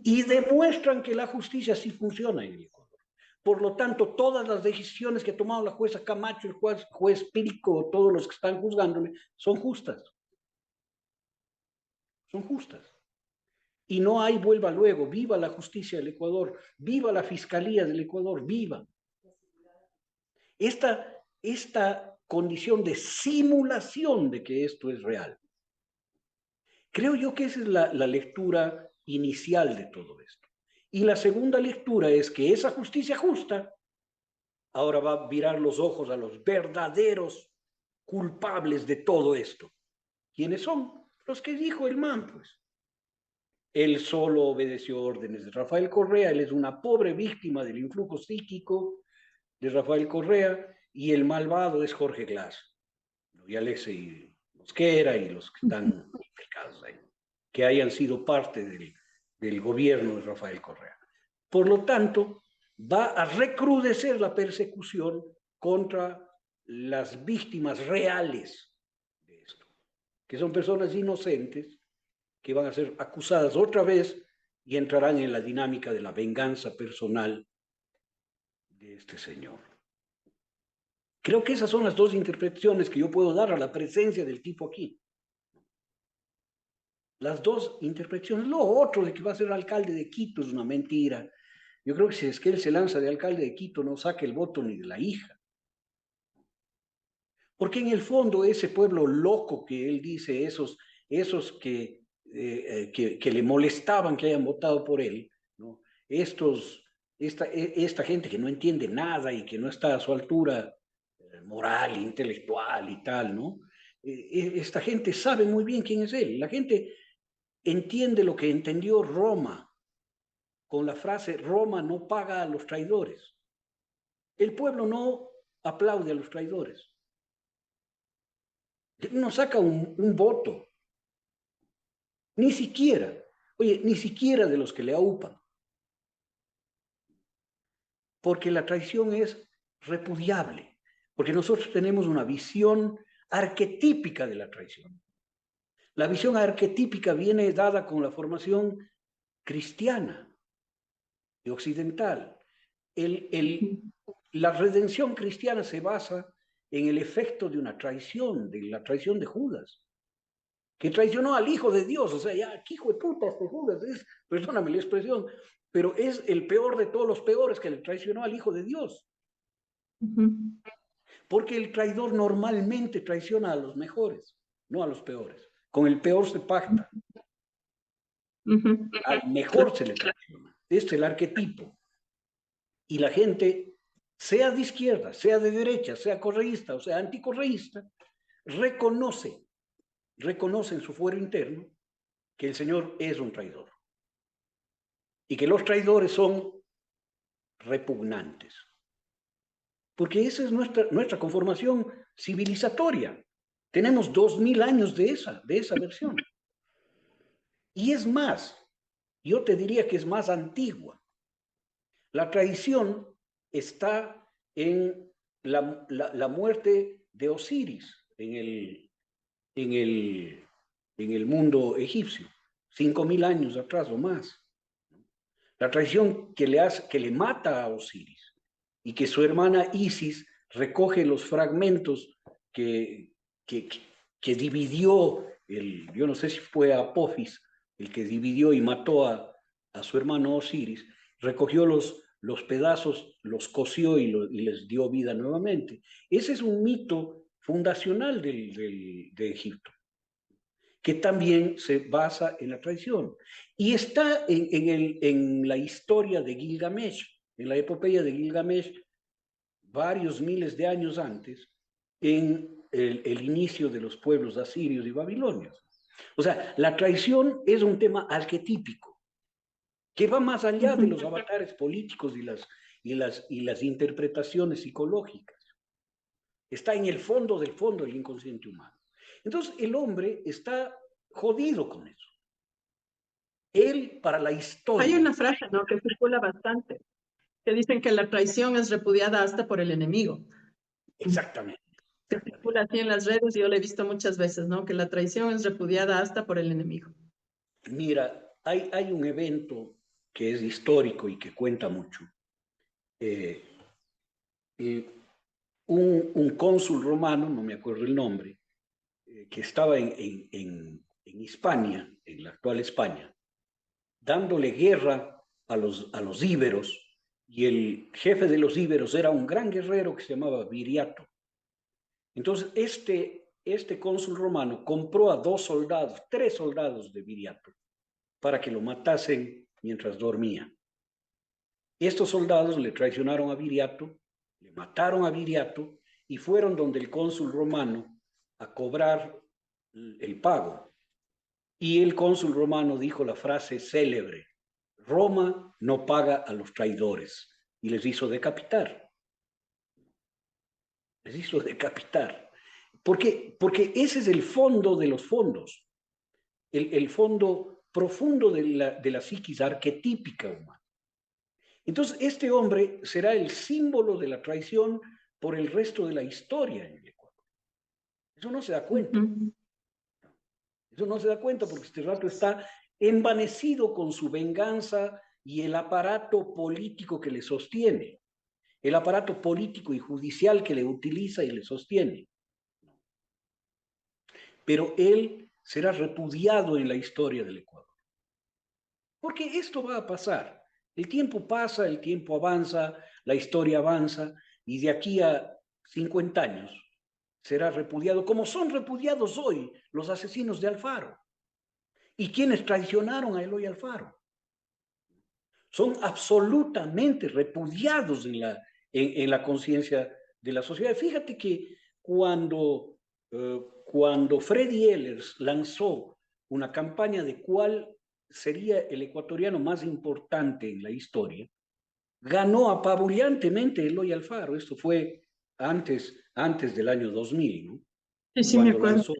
Y demuestran que la justicia sí funciona en el Ecuador. Por lo tanto, todas las decisiones que ha tomado la jueza Camacho, el juez Pírico, todos los que están juzgándole, son justas. Son justas. Y no hay vuelva luego. Viva la justicia del Ecuador, viva la fiscalía del Ecuador, viva. Esta condición de simulación de que esto es real. Creo yo que esa es la lectura inicial de todo esto. Y la segunda lectura es que esa justicia justa ahora va a virar los ojos a los verdaderos culpables de todo esto. ¿Quiénes son? Los que dijo el man, pues. Él solo obedeció órdenes de Rafael Correa, él es una pobre víctima del influjo psíquico de Rafael Correa, y el malvado es Jorge Glass, y Alexei Mosquera y los que están implicados ahí, que hayan sido parte del gobierno de Rafael Correa. Por lo tanto, va a recrudecer la persecución contra las víctimas reales de esto, que son personas inocentes que van a ser acusadas otra vez y entrarán en la dinámica de la venganza personal de este señor. Creo que esas son las dos interpretaciones que yo puedo dar a la presencia del tipo aquí. Las dos interpretaciones. Lo otro de que va a ser alcalde de Quito es una mentira. Yo creo que si es que él se lanza de alcalde de Quito, no saca el voto ni de la hija. Porque en el fondo ese pueblo loco que él dice, esos que le molestaban que hayan votado por él, ¿no? Esta gente que no entiende nada y que no está a su altura moral, intelectual y tal, ¿no? Esta gente sabe muy bien quién es él. La gente entiende lo que entendió Roma con la frase Roma no paga a los traidores. El pueblo no aplaude a los traidores. No saca un voto. Ni siquiera. Oye, ni siquiera de los que le aupan. Porque la traición es repudiable. Porque nosotros tenemos una visión arquetípica de la traición. La visión arquetípica viene dada con la formación cristiana y occidental. La redención cristiana se basa en el efecto de una traición, de la traición de Judas, que traicionó al Hijo de Dios. O sea, ya, ¿qué hijo de puta este Judas es? Perdóname la expresión, pero es el peor de todos los peores, que le traicionó al Hijo de Dios. Porque el traidor normalmente traiciona a los mejores, no a los peores. Con el peor se pacta. Al mejor se le traiciona. Este es el arquetipo. Y la gente, sea de izquierda, sea de derecha, sea correísta o sea anticorreísta, reconoce en su fuero interno que el Señor es un traidor y que los traidores son repugnantes. Porque esa es nuestra conformación civilizatoria. Tenemos 2000 años de esa versión. Y es más, yo te diría que es más antigua. La traición está en la muerte de Osiris en el mundo egipcio, 5000 años atrás o más. La traición que le mata a Osiris y que su hermana Isis recoge los fragmentos que dividió, yo no sé si fue Apophis el que dividió y mató a su hermano Osiris, recogió los pedazos, los cosió y les dio vida nuevamente. Ese es un mito fundacional de Egipto, que también se basa en la traición. Y está en la historia de Gilgamesh, en la epopeya de Gilgamesh, varios miles de años antes, en el inicio de los pueblos asirios y babilonios. O sea, la traición es un tema arquetípico, que va más allá de los avatares políticos y las interpretaciones psicológicas. Está en el fondo del fondo del inconsciente humano. Entonces, el hombre está jodido con eso. Él, para la Hay historia. una frase, ¿no?, que circula bastante, que dicen que la traición es repudiada hasta por el enemigo. Exactamente. Que circula así en las redes, y yo lo he visto muchas veces, ¿no?, que la traición es repudiada hasta por el enemigo. Mira, hay un evento que es histórico y que cuenta mucho. Eh, un cónsul romano, no me acuerdo el nombre, que estaba en Hispania, en la actual España, dándole guerra a los íberos, y el jefe de los íberos era un gran guerrero que se llamaba Viriato. Entonces, este cónsul romano compró a 3 soldados de Viriato para que lo matasen mientras dormía. Estos soldados le traicionaron a Viriato, le mataron a Viriato y fueron donde el cónsul romano a cobrar el pago. Y el cónsul romano dijo la frase célebre: Roma no paga a los traidores, y les hizo decapitar. Les hizo decapitar. ¿Por qué? Porque ese es el fondo de los fondos, el fondo profundo de la psiquis arquetípica humana. Entonces, este hombre será el símbolo de la traición por el resto de la historia en el Ecuador. Eso no se da cuenta. Eso no se da cuenta porque este rato está envanecido con su venganza y el aparato político que le sostiene, el aparato político y judicial que le utiliza y le sostiene. Pero él será repudiado en la historia del Ecuador. Porque esto va a pasar. El tiempo pasa, el tiempo avanza, la historia avanza, y de aquí a 50 años será repudiado, como son repudiados hoy los asesinos de Alfaro y quienes traicionaron a Eloy Alfaro. Son absolutamente repudiados en la conciencia de la sociedad. Fíjate que cuando Freddy Ehlers lanzó una campaña de cuál sería el ecuatoriano más importante en la historia, ganó apabullantemente Eloy Alfaro. Esto fue antes del año 2000, ¿no? Sí, sí, me Cuando acuerdo. lanzó,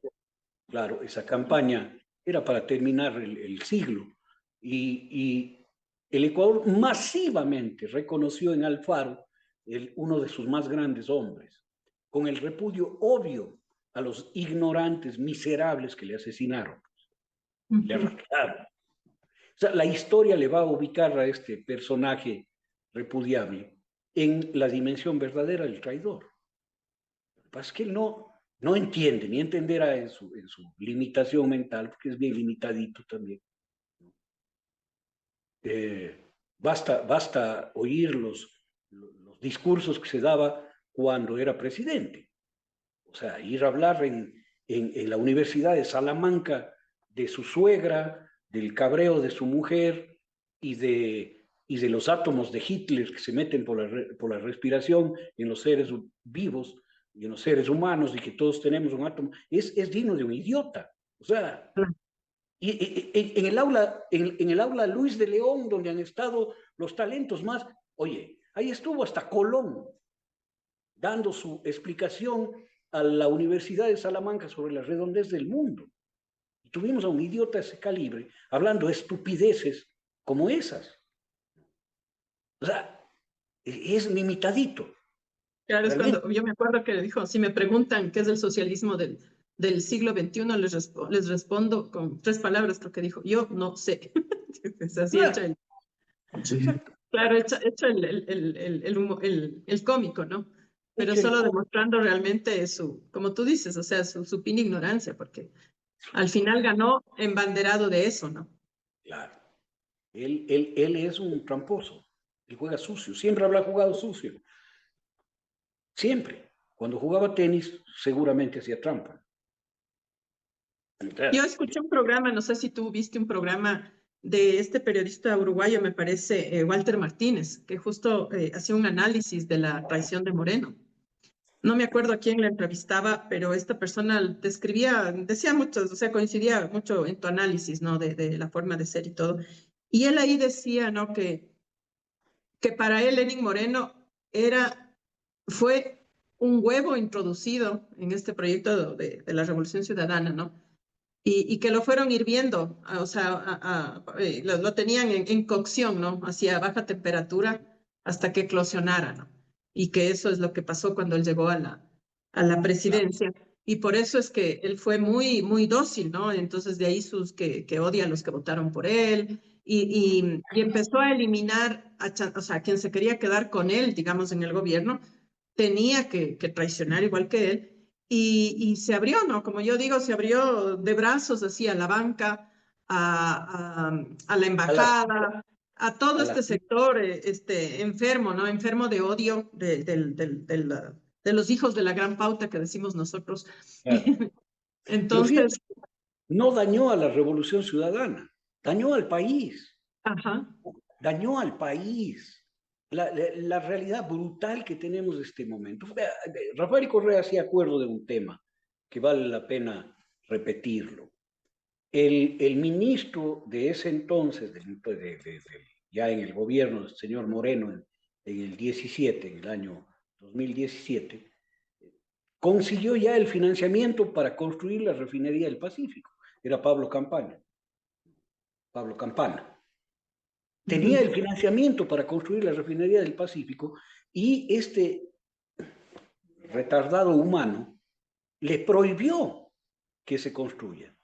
claro, esa campaña era para terminar el siglo. Y el Ecuador masivamente reconoció en Alfaro uno de sus más grandes hombres, con el repudio obvio a los ignorantes miserables que le asesinaron, le arrastraron. O sea, la historia le va a ubicar a este personaje repudiable en la dimensión verdadera del traidor. Lo que pasa es que él no entiende, ni entenderá en su limitación mental, porque es bien limitadito también. Basta oír los discursos que se daba cuando era presidente. O sea, ir a hablar en la Universidad de Salamanca de su suegra, del cabreo de su mujer y de los átomos de Hitler que se meten por la respiración en los seres vivos y en los seres humanos, y que todos tenemos un átomo, es digno de un idiota. O sea, y en el aula Luis de León, donde han estado los talentos más, oye, ahí estuvo hasta Colón dando su explicación a la Universidad de Salamanca sobre la redondez del mundo. Y tuvimos a un idiota de ese calibre hablando estupideces como esas. O sea, es limitadito. Claro, es Realmente. cuando yo me acuerdo que dijo, si me preguntan qué es el socialismo del siglo XXI, les respondo con 3 palabras, creo que dijo: yo no sé. Es así hecho Claro, claro, hecho el cómico, ¿no? Pero hecho el solo demostrando realmente como tú dices, o sea, su supina ignorancia, porque al final ganó embanderado de eso, ¿no? claro. Él es un tramposo. Él juega sucio. Siempre habrá jugado sucio. Siempre. Cuando jugaba tenis, seguramente hacía trampa. Yo escuché un programa, no sé si tú viste un programa de este periodista uruguayo, me parece, Walter Martínez, que justo hacía un análisis de la traición de Moreno. No me acuerdo a quién le entrevistaba, pero esta persona decía mucho, o sea, coincidía mucho en tu análisis, ¿no? De la forma de ser y todo. Y él ahí decía, ¿no? Que para él Lenin Moreno fue un huevo introducido en este proyecto de la Revolución Ciudadana, ¿no? Y que lo fueron hirviendo, o sea, lo tenían en cocción, ¿no? Hacia baja temperatura hasta que eclosionara, ¿no? Y que eso es lo que pasó cuando él llegó a la Claro. presidencia. Y por eso es que él fue muy, muy dócil, ¿no? Entonces de ahí que odia a los que votaron por él y empezó a eliminar, o sea, a quien se quería quedar con él, digamos, en el gobierno, tenía que traicionar igual que él y se abrió, ¿no? Como yo digo, se abrió de brazos así a la banca, a la A la, embajada, a todo a la, este sector enfermo, ¿no? Enfermo de odio de los hijos de la gran pauta que decimos nosotros. claro. Pero fíjate, Entonces, no dañó a la Revolución Ciudadana, dañó al país, ajá, dañó al país. La realidad brutal que tenemos en este momento. Rafael Correa hacía acuerdo de un tema que vale la pena repetirlo. El ministro de ese entonces, ya en el gobierno del señor Moreno, en el 17, en el año 2017, consiguió ya el financiamiento para construir la refinería del Pacífico. Era Pablo Campana. Tenía ujú, el financiamiento para construir la refinería del Pacífico y este retardado humano le prohibió que se construya.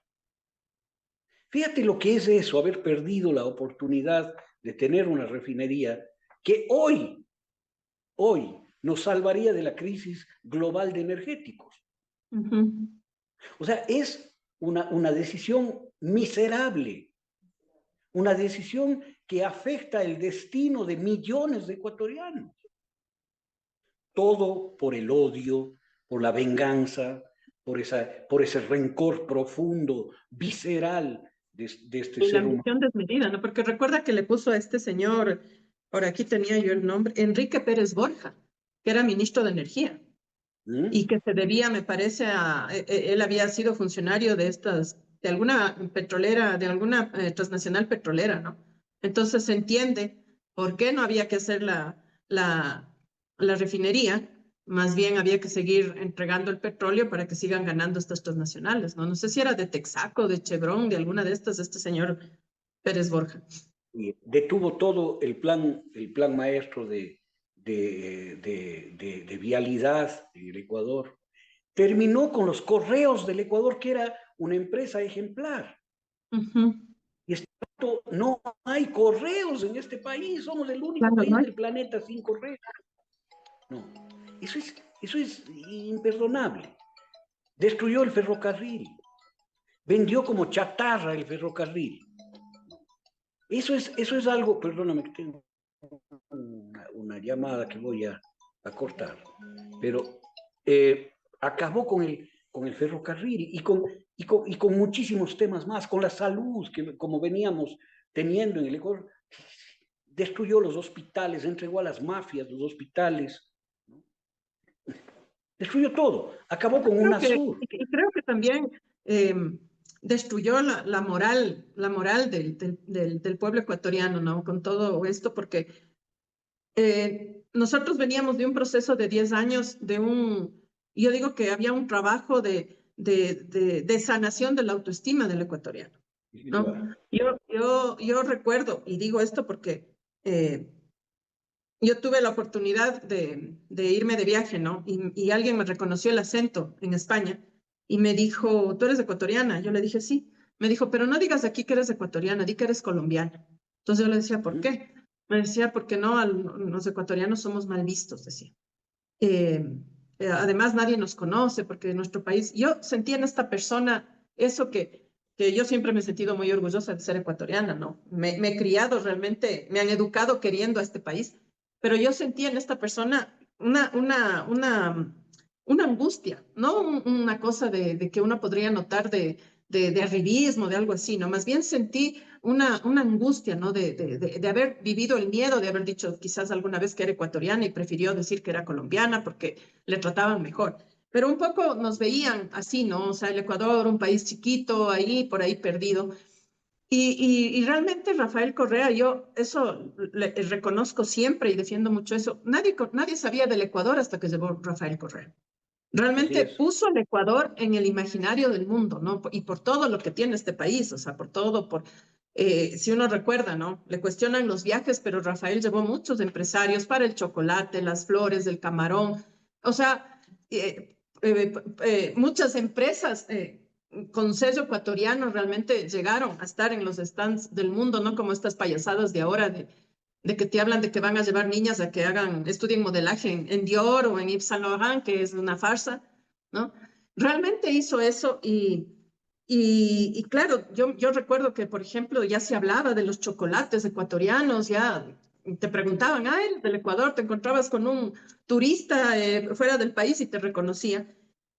Fíjate lo que es eso, haber perdido la oportunidad de tener una refinería que hoy nos salvaría de la crisis global de energéticos. ujú. O sea, es una decisión miserable, una decisión que afecta el destino de millones de ecuatorianos. Todo por el odio, por la venganza, por ese rencor profundo, visceral de este Y la ser humano. ambición desmedida, ¿no? Porque recuerda que le puso a este señor, por aquí tenía yo el nombre, Enrique Pérez Borja, que era ministro de Energía. Y ¿Mm? que se debía, me parece, él había sido funcionario de alguna petrolera, de alguna transnacional petrolera, ¿no? Entonces se entiende por qué no había que hacer la, la refinería, más bien había que seguir entregando el petróleo para que sigan ganando estas transnacionales, ¿no? No sé si era de Texaco, de Chevron, de alguna de estas, este señor Pérez Borja. Y detuvo todo el plan maestro de vialidad en el Ecuador. Terminó con los correos del Ecuador, que era una empresa ejemplar. Ujú. Y no hay correos en este país, somos el único Claro, ¿no? país del planeta sin correos. No, eso es imperdonable. Destruyó el ferrocarril, vendió como chatarra el ferrocarril. Eso es algo, perdóname que tengo una llamada que voy a cortar, pero acabó con el ferrocarril y con muchísimos temas más, con la salud, que como veníamos teniendo en el Ecuador, destruyó los hospitales, entregó a las mafias los hospitales, ¿no? Destruyó todo, acabó con UNASUR. Y creo que también eh, destruyó la moral del pueblo ecuatoriano, ¿no? Con todo esto, porque nosotros veníamos de un proceso de 10 años, yo digo que había un trabajo de sanación de la autoestima del ecuatoriano, ¿no? Yo recuerdo, y digo esto porque eh, yo tuve la oportunidad de irme de viaje, ¿no? Y alguien me reconoció el acento en España y me dijo, ¿tú eres ecuatoriana? Yo le dije, sí. Me dijo, pero no digas aquí que eres ecuatoriana, di que eres colombiana. Entonces yo le decía, ¿por qué? Me decía, porque no, los ecuatorianos somos mal vistos, decía. Eh, Además, nadie nos conoce porque en nuestro país, yo sentí en esta persona eso que yo siempre me he sentido muy orgullosa de ser ecuatoriana, ¿no? Me he criado realmente, me han educado queriendo a este país, pero yo sentí en esta persona una angustia, no una cosa de que uno podría notar de arribismo, de algo así, ¿no? Más bien sentí una angustia, ¿no? De haber vivido el miedo, de haber dicho quizás alguna vez que era ecuatoriana y prefirió decir que era colombiana porque le trataban mejor. Pero un poco nos veían así, ¿no? O sea, el Ecuador, un país chiquito, ahí, por ahí perdido. Y realmente Rafael Correa, yo eso le reconozco siempre y defiendo mucho eso. Nadie sabía del Ecuador hasta que llegó Rafael Correa. Así Realmente es. puso al Ecuador en el imaginario del mundo, ¿no? Y por todo lo que tiene este país, o sea, por todo, si uno recuerda, ¿no? Le cuestionan los viajes, pero Rafael llevó muchos empresarios para el chocolate, las flores, el camarón, o sea, muchas empresas con sello ecuatoriano realmente llegaron a estar en los stands del mundo, ¿no? Como estas payasadas de ahora de que te hablan de que van a llevar niñas a que estudien modelaje en Dior o en Yves Saint Laurent, que es una farsa, ¿no? Realmente hizo eso y claro, yo recuerdo que, por ejemplo, ya se hablaba de los chocolates ecuatorianos, ya te preguntaban, ah, eres del Ecuador, te encontrabas con un turista fuera del país y te reconocía.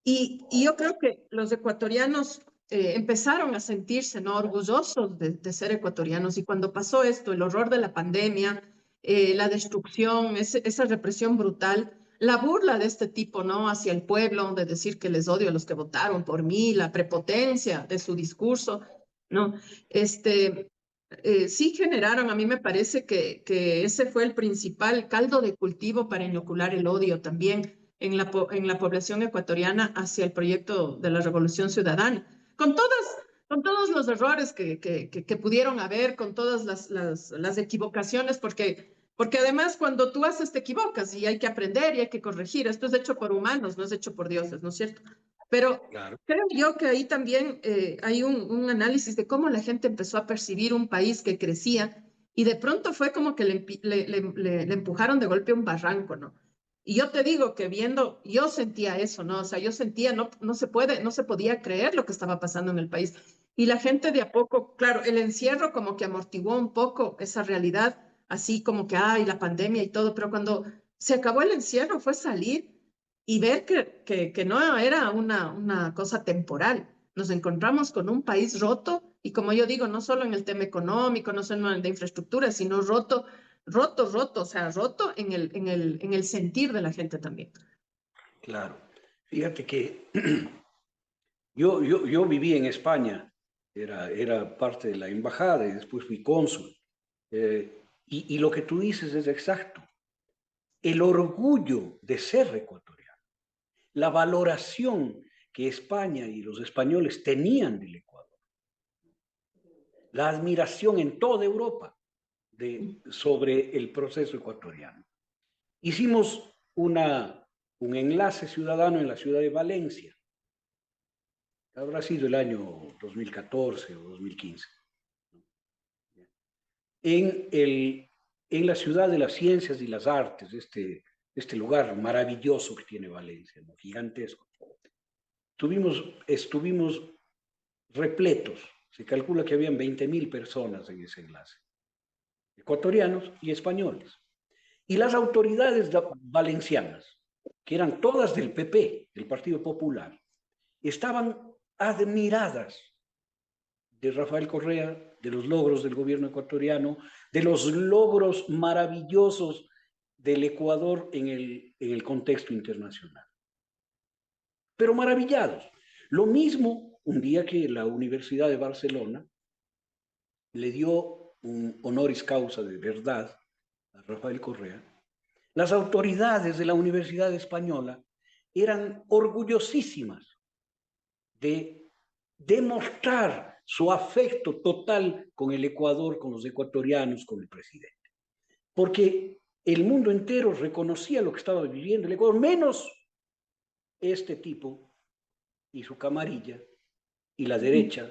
Y yo creo que los ecuatorianos empezaron a sentirse, ¿no? Orgullosos de ser ecuatorianos. Y cuando pasó esto, el horror de la pandemia, la destrucción, esa represión brutal, la burla de este tipo, ¿no? Hacia el pueblo, de decir que les odio a los que votaron por mí, la prepotencia de su discurso, ¿no? Este, sí generaron, a mí me parece que ese fue el principal caldo de cultivo para inocular el odio también en la población ecuatoriana hacia el proyecto de la Revolución Ciudadana, con con todos los errores que pudieron haber, con todas las equivocaciones, porque además cuando tú haces te equivocas y hay que aprender y hay que corregir. Esto es hecho por humanos, no es hecho por dioses, ¿no es cierto? Pero Claro. creo yo que ahí también hay un análisis de cómo la gente empezó a percibir un país que crecía y de pronto fue como que le empujaron de golpe a un barranco, ¿no? Y yo te digo que viendo, yo sentía eso, ¿no? O sea, yo sentía, no se podía creer lo que estaba pasando en el país. Y la gente de a poco, claro, el encierro como que amortiguó un poco esa realidad, así como que, ay, la pandemia y todo, pero cuando se acabó el encierro fue salir y ver que no era una cosa temporal. Nos encontramos con un país roto y como yo digo, no solo en el tema económico, no solo en el de infraestructura, sino roto, o sea, roto en el sentir de la gente también. Claro. Fíjate que yo viví en España, era parte de la embajada y después fui cónsul. Y lo que tú dices es exacto. El orgullo de ser ecuatoriano, la valoración que España y los españoles tenían del Ecuador, la admiración en toda Europa sobre el proceso ecuatoriano. Hicimos un enlace ciudadano en la ciudad de Valencia. Habrá sido el año 2014 o 2015. En la ciudad de las ciencias y las artes, este lugar maravilloso que tiene Valencia, ¿no? Gigantesco. Estuvimos repletos. Se calcula que habían 20.000 personas en ese enlace, ecuatorianos y españoles. Y las autoridades valencianas, que eran todas del PP, del Partido Popular, estaban admiradas de Rafael Correa, de los logros del gobierno ecuatoriano, de los logros maravillosos del Ecuador en el contexto internacional. Pero maravillados. Lo mismo un día que la Universidad de Barcelona le dio un honoris causa de verdad a Rafael Correa, las autoridades de la Universidad Española eran orgullosísimas de demostrar su afecto total con el Ecuador, con los ecuatorianos, con el presidente. Porque el mundo entero reconocía lo que estaba viviendo el Ecuador, menos este tipo y su camarilla y la derecha,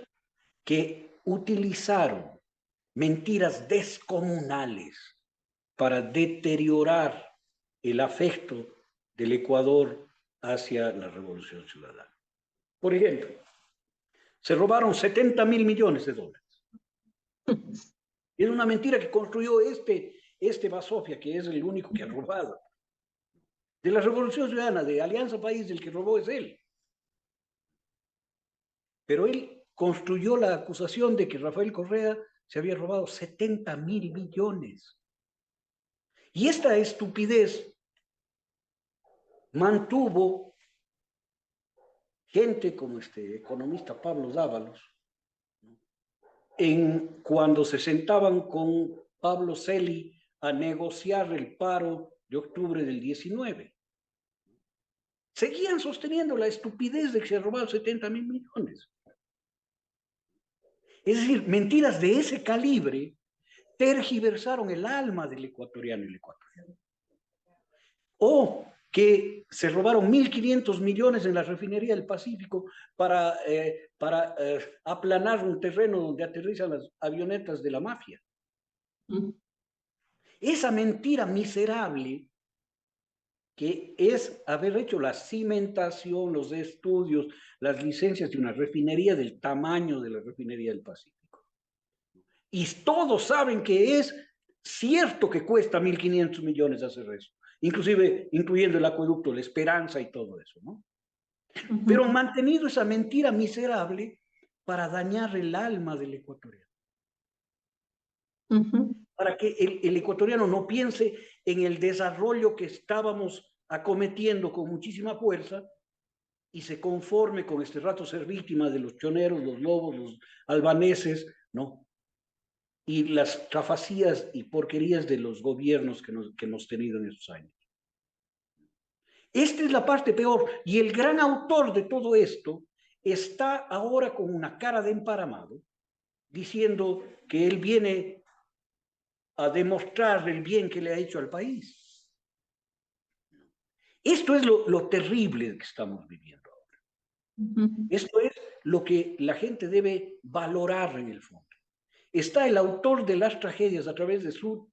que utilizaron mentiras descomunales para deteriorar el afecto del Ecuador hacia la Revolución Ciudadana. Por ejemplo, se robaron 70.000 millones de dólares. Es una mentira que construyó este Basofia, que es el único que ha robado. De la Revolución Ciudadana, de Alianza País, el que robó es él. Pero él construyó la acusación de que Rafael Correa se había robado 70.000 millones. Y esta estupidez mantuvo gente como este economista Pablo Dávalos, ¿no? cuando se sentaban con Pablo Celi a negociar el paro de octubre del 19. Seguían sosteniendo la estupidez de que se robaron 70.000 millones. Es decir, mentiras de ese calibre tergiversaron el alma del ecuatoriano y el ecuatoriano. O que se robaron 1.500 millones en la refinería del Pacífico para aplanar un terreno donde aterrizan las avionetas de la mafia. Esa mentira miserable que es haber hecho la cimentación, los estudios, las licencias de una refinería del tamaño de la refinería del Pacífico. Y todos saben que es cierto que cuesta 1.500 millones hacer eso, inclusive incluyendo el acueducto La Esperanza y todo eso, ¿no? Pero han mantenido esa mentira miserable para dañar el alma del ecuatoriano. Para que el ecuatoriano no piense en el desarrollo que estábamos acometiendo con muchísima fuerza y se conforme con este rato ser víctima de los choneros, los lobos, los albaneses, ¿no? Y las trafacías y porquerías de los gobiernos que hemos tenido en estos años. Esta es la parte peor. Y el gran autor de todo esto está ahora con una cara de emparamado, diciendo que él viene a demostrar el bien que le ha hecho al país. Esto es lo terrible que estamos viviendo ahora. Esto es lo que la gente debe valorar en el fondo. Está el autor de las tragedias a través de su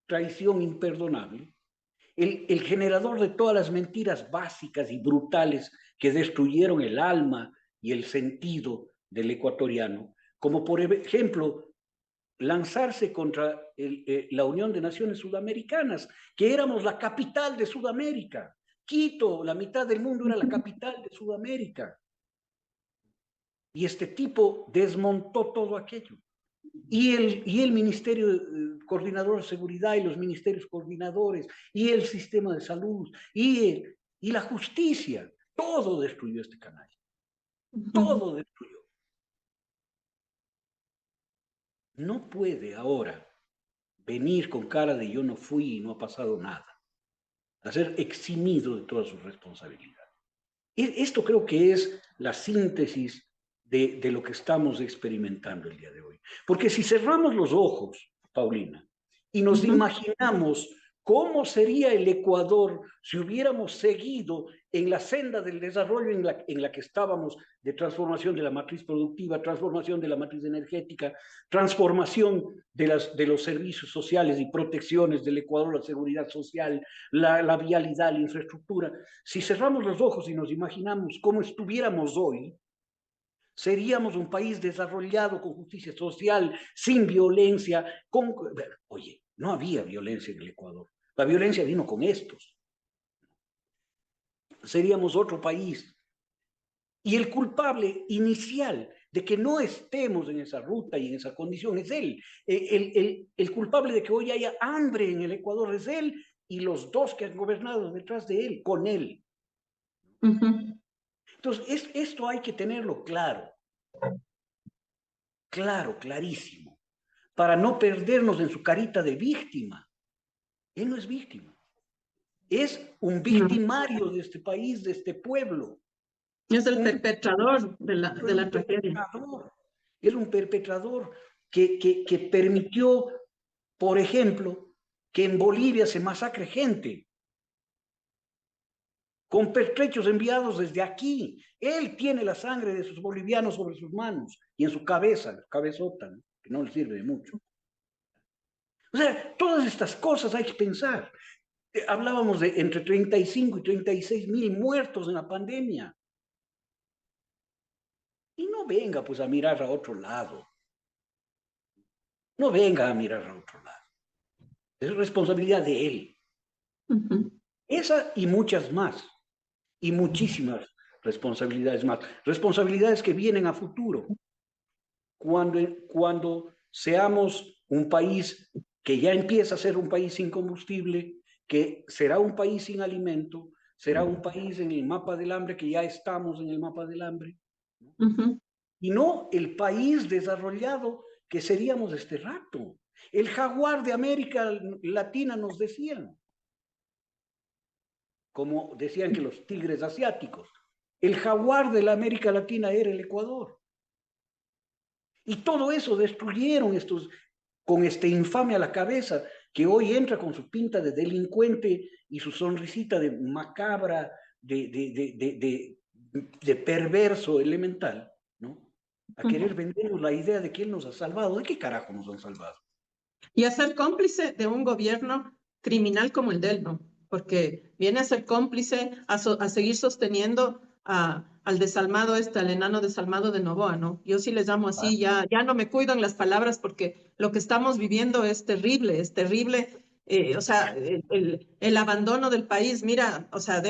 traición imperdonable, el generador de todas las mentiras básicas y brutales que destruyeron el alma y el sentido del ecuatoriano, como por ejemplo lanzarse contra la Unión de Naciones Sudamericanas, que éramos la capital de Sudamérica. Quito, la mitad del mundo, era la capital de Sudamérica. Y este tipo desmontó todo aquello. Y el Ministerio Coordinador de Seguridad y los ministerios coordinadores y el sistema de salud y la justicia, todo destruyó este canal. Todo destruyó. No puede ahora venir con cara de yo no fui y no ha pasado nada, a ser eximido de toda su responsabilidad. Esto creo que es la síntesis de lo que estamos experimentando el día de hoy. Porque si cerramos los ojos, Paulina, y nos imaginamos cómo sería el Ecuador si hubiéramos seguido en la senda del desarrollo en la que estábamos, de transformación de la matriz productiva, transformación de la matriz energética, transformación de los servicios sociales y protecciones del Ecuador, la seguridad social, la vialidad, la infraestructura. Si cerramos los ojos y nos imaginamos cómo estuviéramos hoy, seríamos un país desarrollado con justicia social, sin violencia. Oye, no había violencia en el Ecuador. La violencia vino con estos. Seríamos otro país. Y el culpable inicial de que no estemos en esa ruta y en esa condición es él. El culpable de que hoy haya hambre en el Ecuador es él y los dos que han gobernado detrás de él, con él. Entonces, esto hay que tenerlo claro. Claro, clarísimo. Para no perdernos en su carita de víctima. Él no es víctima. Es un victimario de este país, de este pueblo. Es el perpetrador de la tragedia. Es un perpetrador que permitió, por ejemplo, que en Bolivia se masacre gente con pertrechos enviados desde aquí. Él tiene la sangre de sus bolivianos sobre sus manos y en su cabeza, cabezota, ¿no? Que no le sirve de mucho. O sea, todas estas cosas hay que pensar. Hablábamos de entre 35 y 36 mil muertos en la pandemia. Y no venga pues a mirar a otro lado. No venga a mirar a otro lado. Es responsabilidad de él. Esa y muchas más. Y muchísimas responsabilidades más. Responsabilidades que vienen a futuro. Cuando seamos un país que ya empieza a ser un país sin combustible, que será un país sin alimento, será un país en el mapa del hambre, que ya estamos en el mapa del hambre. y no el país desarrollado que seríamos este rato. El jaguar de América Latina nos decían, como decían que los tigres asiáticos. El jaguar de la América Latina era el Ecuador. Y todo eso destruyeron estos, con este infame a la cabeza, que hoy entra con su pinta de delincuente y su sonrisita de macabra, de perverso elemental, ¿no? A querer vendernos la idea de que él nos ha salvado. ¿De qué carajo nos han salvado? Y a ser cómplice de un gobierno criminal como el de él, ¿no? Porque viene a ser cómplice, a seguir sosteniendo al desalmado al enano desalmado de Noboa, ¿no? Yo sí les llamo así, ya no me cuido en las palabras porque lo que estamos viviendo es terrible, es terrible. O sea, el abandono del país, mira, o sea,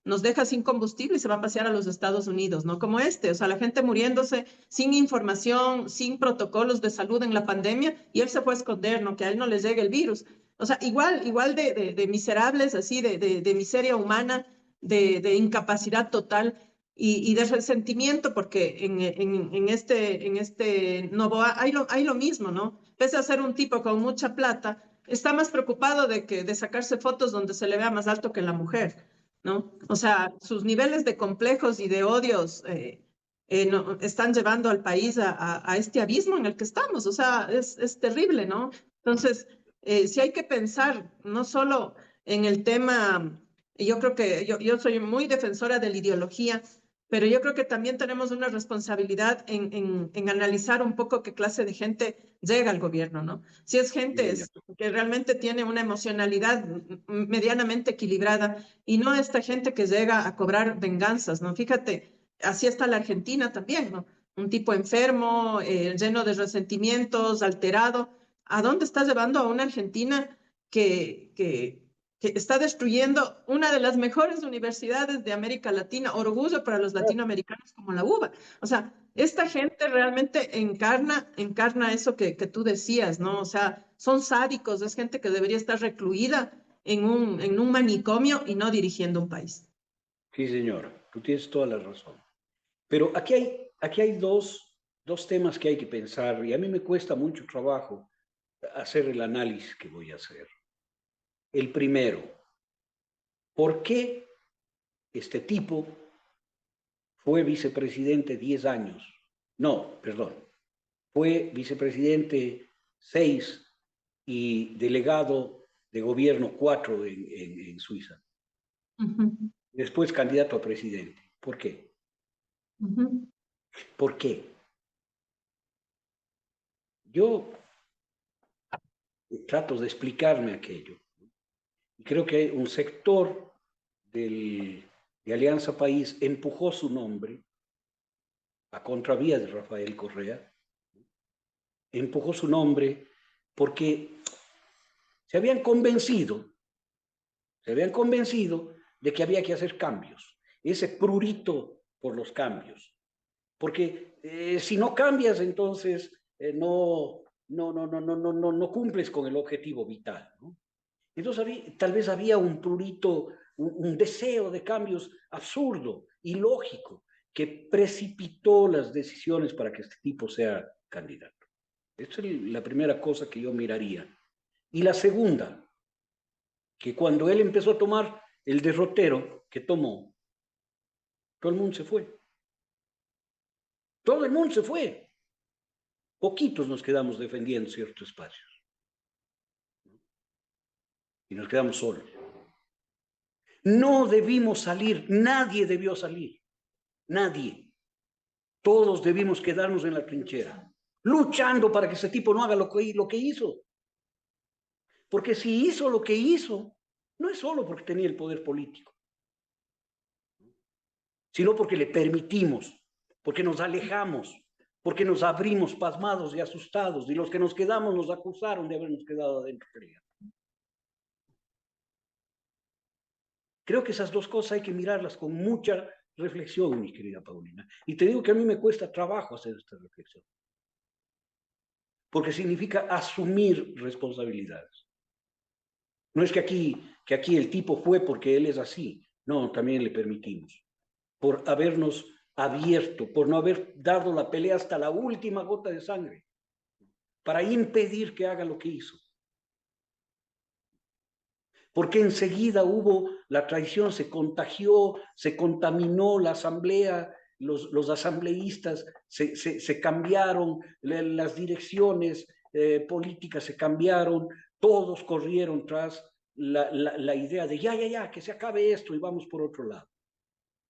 nos deja sin combustible y se va a pasear a los Estados Unidos, ¿no? Como este, o sea, la gente muriéndose sin información, sin protocolos de salud en la pandemia, y él se fue a esconder, ¿no? Que a él no le llegue el virus. O sea, igual de miserables, así, de miseria humana, de incapacidad total y de resentimiento, porque en este Novoa hay lo mismo, ¿no? Pese a ser un tipo con mucha plata, está más preocupado de sacarse fotos donde se le vea más alto que la mujer, ¿no? O sea, sus niveles de complejos y de odios están llevando al país a este abismo en el que estamos. O sea, es terrible, ¿no? Entonces, sí hay que pensar no solo en el tema, yo creo que yo soy muy defensora de la ideología, pero yo creo que también tenemos una responsabilidad en analizar un poco qué clase de gente llega al gobierno, ¿no? Si es gente que realmente tiene una emocionalidad medianamente equilibrada y no esta gente que llega a cobrar venganzas, ¿no? Fíjate, así está la Argentina también, ¿no? Un tipo enfermo, lleno de resentimientos, alterado. ¿A dónde estás llevando a una Argentina que está destruyendo una de las mejores universidades de América Latina, orgullo para los latinoamericanos como la UBA? O sea, esta gente realmente encarna eso que tú decías, ¿no? O sea, son sádicos, es gente que debería estar recluida en un manicomio y no dirigiendo un país. Sí, señora, tú tienes toda la razón. Pero aquí hay dos temas que hay que pensar y a mí me cuesta mucho trabajo hacer el análisis que voy a hacer. El primero, ¿por qué este tipo fue vicepresidente 10 años? No, perdón, fue vicepresidente 6 y delegado de gobierno 4 en Suiza. Ujú, Después candidato a presidente. ¿Por qué? ujú. ¿Por qué? Yo trato de explicarme aquello. Y creo que un sector de Alianza País empujó su nombre a contravía de Rafael Correa, empujó su nombre porque se habían convencido, se habían convencido de que había que hacer cambios, ese prurito por los cambios, porque si no cambias, entonces no cumples con el objetivo vital, ¿no? Entonces tal vez había un prurito, un deseo de cambios absurdo, ilógico, que precipitó las decisiones para que este tipo sea candidato. Esta es la primera cosa que yo miraría. Y la segunda, que cuando él empezó a tomar el derrotero que tomó, todo el mundo se fue. Todo el mundo se fue. Poquitos nos quedamos defendiendo ciertos espacios. Y nos quedamos solos. No debimos salir, nadie debió salir, nadie. Todos debimos quedarnos en la trinchera, luchando para que ese tipo no haga lo que hizo. Porque si hizo lo que hizo, no es solo porque tenía el poder político, sino porque le permitimos, porque nos alejamos, porque nos abrimos pasmados y asustados, y los que nos quedamos nos acusaron de habernos quedado adentro. Creo que esas dos cosas hay que mirarlas con mucha reflexión, mi querida Paulina. Y te digo que a mí me cuesta trabajo hacer esta reflexión, porque significa asumir responsabilidades. No es que aquí el tipo fue porque él es así, no, también le permitimos, por habernos abierto, por no haber dado la pelea hasta la última gota de sangre, para impedir que haga lo que hizo. Porque enseguida hubo la traición, se contagió, se contaminó la asamblea, los asambleístas se cambiaron, las direcciones políticas se cambiaron, todos corrieron tras la idea de ya, que se acabe esto y vamos por otro lado.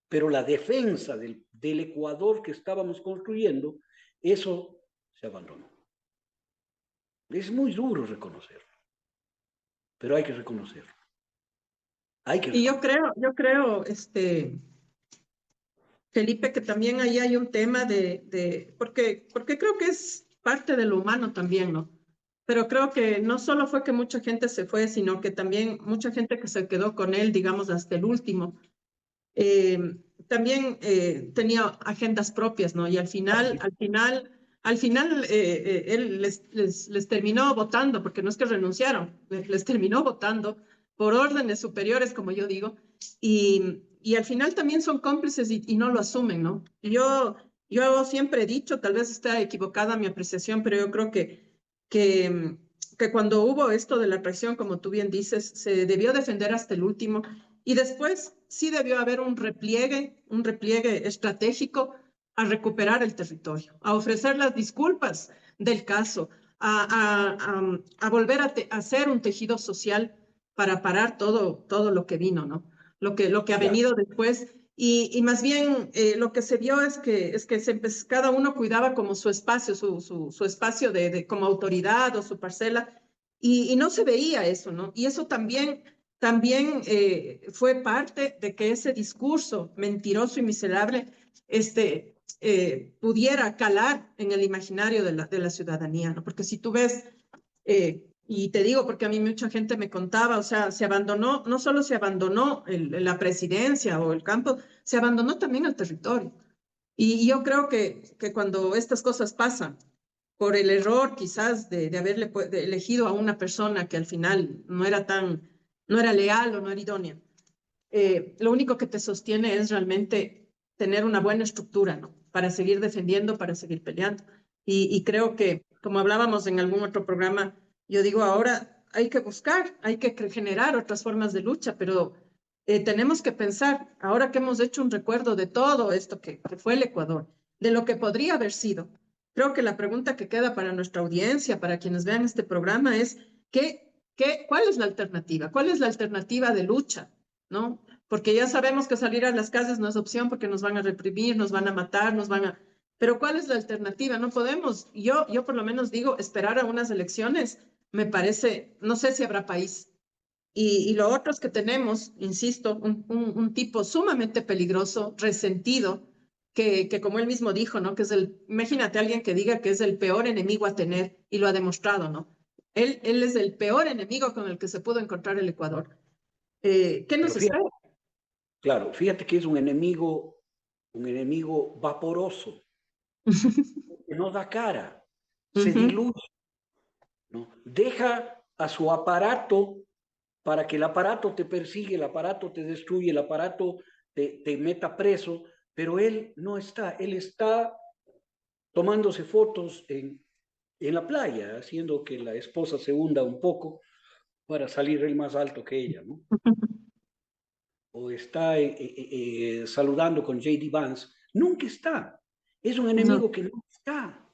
Pero la defensa del Ecuador que estábamos construyendo, eso se abandonó. Es muy duro reconocerlo, pero hay que reconocerlo. Y yo creo, Felipe, que también ahí hay un tema porque creo que es parte de lo humano también, ¿no? Pero creo que no solo fue que mucha gente se fue, sino que también mucha gente que se quedó con él, digamos, hasta el último, eh, también tenía agendas propias, ¿no? Y al final él les terminó votando, porque no es que renunciaron, les terminó votando por órdenes superiores, como yo digo, y al final también son cómplices y no lo asumen, ¿no? Yo siempre he dicho, tal vez está equivocada mi apreciación, pero yo creo que, que cuando hubo esto de la traición, como tú bien dices, se debió defender hasta el último y después sí debió haber un repliegue estratégico a recuperar el territorio, a ofrecer las disculpas del caso, a volver a hacer un tejido social para parar todo lo que vino, ¿no? Lo que ha Claro. venido después. Y más bien lo que se vio es que cada uno cuidaba como su espacio, su espacio como autoridad o su parcela, y no se veía eso, ¿no? Y eso también fue parte de que ese discurso mentiroso y miserable pudiera calar en el imaginario de la ciudadanía, ¿no? Porque si tú ves, y te digo porque a mí mucha gente me contaba, o sea, se abandonó, no solo se abandonó la presidencia o el campo, se abandonó también el territorio. Y yo creo que cuando estas cosas pasan, por el error quizás de haberle elegido a una persona que al final no era leal o no era idónea, lo único que te sostiene es realmente tener una buena estructura, ¿no? Para seguir defendiendo, para seguir peleando. Y creo que, como hablábamos en algún otro programa, yo digo, ahora hay que buscar, hay que generar otras formas de lucha, pero tenemos que pensar, ahora que hemos hecho un recuerdo de todo esto que fue el Ecuador, de lo que podría haber sido, creo que la pregunta que queda para nuestra audiencia, para quienes vean este programa, es ¿cuál es la alternativa? ¿Cuál es la alternativa de lucha? ¿No? Porque ya sabemos que salir a las calles no es opción porque nos van a reprimir, nos van a matar, Pero ¿cuál es la alternativa? No podemos, yo por lo menos digo, esperar a unas elecciones, me parece, no sé si habrá país. Y lo otro es que tenemos, insisto, un tipo sumamente peligroso, resentido, que como él mismo dijo, ¿no? Imagínate a alguien que diga que es el peor enemigo a tener y lo ha demostrado, ¿no? Él es el peor enemigo con el que se pudo encontrar el Ecuador. ¿Qué Pero nos espera? claro, fíjate que es un enemigo vaporoso, que no da cara, se Ujú, diluye, ¿no? Deja a su aparato para que el aparato te persigue, el aparato te destruye, el aparato te meta preso, pero él no está, él está tomándose fotos en la playa, haciendo que la esposa se hunda un poco para salir él más alto que ella, ¿no? O está saludando con J.D. Vance, nunca está. Es un no. enemigo que no está,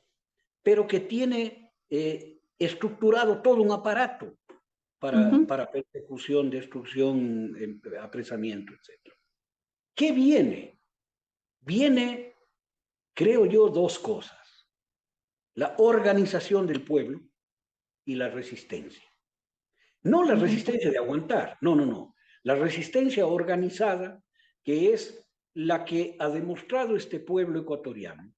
pero que tiene estructurado todo un aparato Ujú. para persecución, destrucción, apresamiento, etc. ¿Qué viene? Viene, creo yo, dos cosas. La organización del pueblo y la resistencia. No la Ujú. resistencia de aguantar, no. La resistencia organizada, que es la que ha demostrado este pueblo ecuatoriano.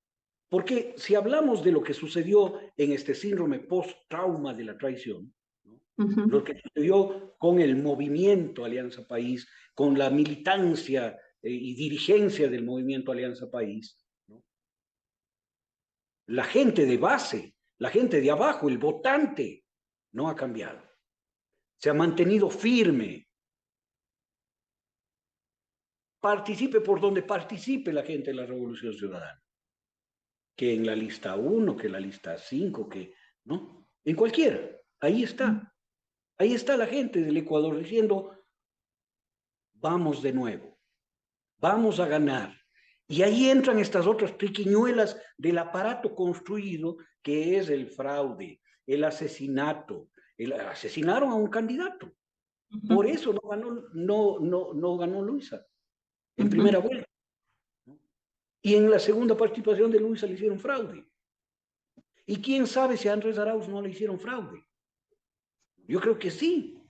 Porque si hablamos de lo que sucedió en este síndrome post-trauma de la traición, ¿no? Ujú. Lo que sucedió con el movimiento Alianza País, con la militancia y dirigencia del movimiento Alianza País, ¿no? La gente de base, la gente de abajo, el votante, no ha cambiado. Se ha mantenido firme participe por donde participe la gente de la Revolución Ciudadana. Que en la lista 1, que en la lista 5, que, ¿no? En cualquiera. Ahí está. Ahí está la gente del Ecuador diciendo, vamos de nuevo, vamos a ganar. Y ahí entran estas otras triquiñuelas del aparato construido que es el fraude, el asesinato. Asesinaron a un candidato. Por eso no ganó Luisa en primera vuelta. Y en la segunda participación de Luisa le hicieron fraude. Y quién sabe si a Andrés Arauz no le hicieron fraude. Yo creo que sí.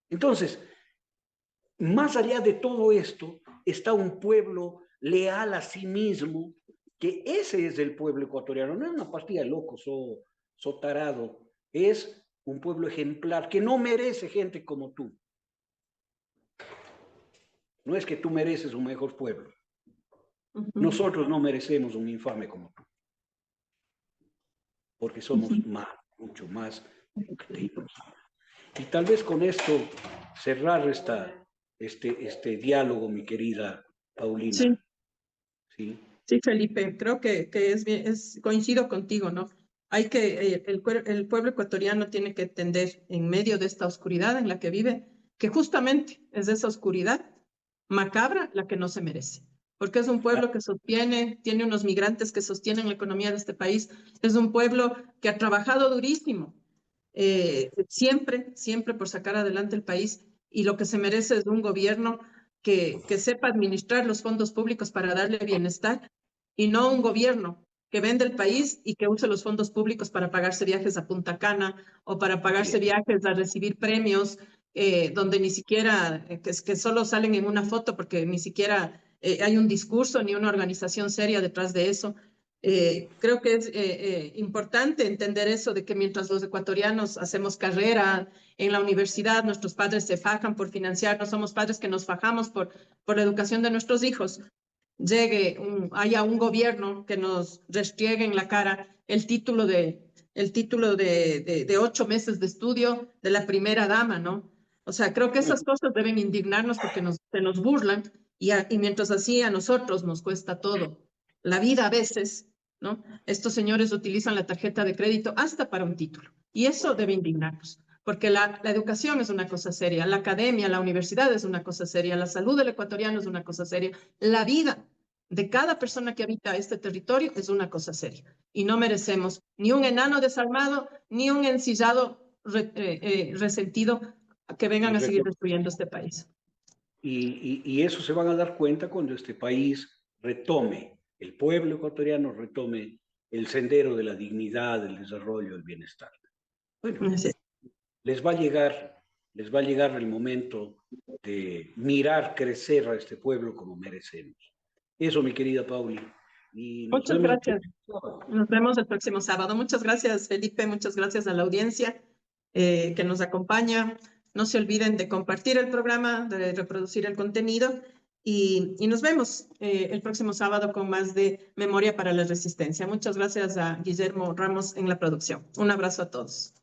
Entonces, más allá de todo esto, está un pueblo leal a sí mismo, que ese es el pueblo ecuatoriano. No es una pastilla de locos o tarado. Es un pueblo ejemplar que no merece gente como tú. No es que tú mereces un mejor pueblo. Nosotros no merecemos un infame como tú. Porque somos más, mucho más educativos. Y tal vez con esto cerrar este diálogo, mi querida Paulina. Sí. ¿Sí? Sí, Felipe, creo que coincido contigo, ¿no? Hay que, el pueblo ecuatoriano tiene que entender en medio de esta oscuridad en la que vive, que justamente es esa oscuridad macabra la que no se merece, porque es un pueblo que tiene unos migrantes que sostienen la economía de este país, es un pueblo que ha trabajado durísimo, siempre por sacar adelante el país, y lo que se merece es un gobierno que sepa administrar los fondos públicos para darle bienestar y no un gobierno que vende el país y que use los fondos públicos para pagarse viajes a Punta Cana o para pagarse viajes a recibir premios donde ni siquiera, que solo salen en una foto porque ni siquiera hay un discurso ni una organización seria detrás de eso. Creo que es importante entender eso de que mientras los ecuatorianos hacemos carrera en la universidad, nuestros padres se fajan por financiarnos, somos padres que nos fajamos por la educación de nuestros hijos, haya un gobierno que nos restriegue en la cara el título de 8 meses de estudio de la primera dama, ¿no? O sea, creo que esas cosas deben indignarnos porque se nos burlan y mientras así a nosotros nos cuesta todo. La vida a veces, ¿no? Estos señores utilizan la tarjeta de crédito hasta para un título y eso debe indignarnos. Porque la educación es una cosa seria, la academia, la universidad es una cosa seria, la salud del ecuatoriano es una cosa seria, la vida de cada persona que habita este territorio es una cosa seria. Y no merecemos ni un enano desarmado, ni un ensillado resentido que vengan a seguir destruyendo este país. Y eso se van a dar cuenta cuando este país retome, el pueblo ecuatoriano retome el sendero de la dignidad, del desarrollo, del bienestar. Bueno, Sí. les va a llegar el momento de mirar crecer a este pueblo como merecemos. Eso, mi querida Pauli. Y Muchas gracias. Nos vemos el próximo sábado. Muchas gracias, Felipe. Muchas gracias a la audiencia que nos acompaña. No se olviden de compartir el programa, de reproducir el contenido y nos vemos el próximo sábado con más de Memoria para la Resistencia. Muchas gracias a Guillermo Ramos en la producción. Un abrazo a todos.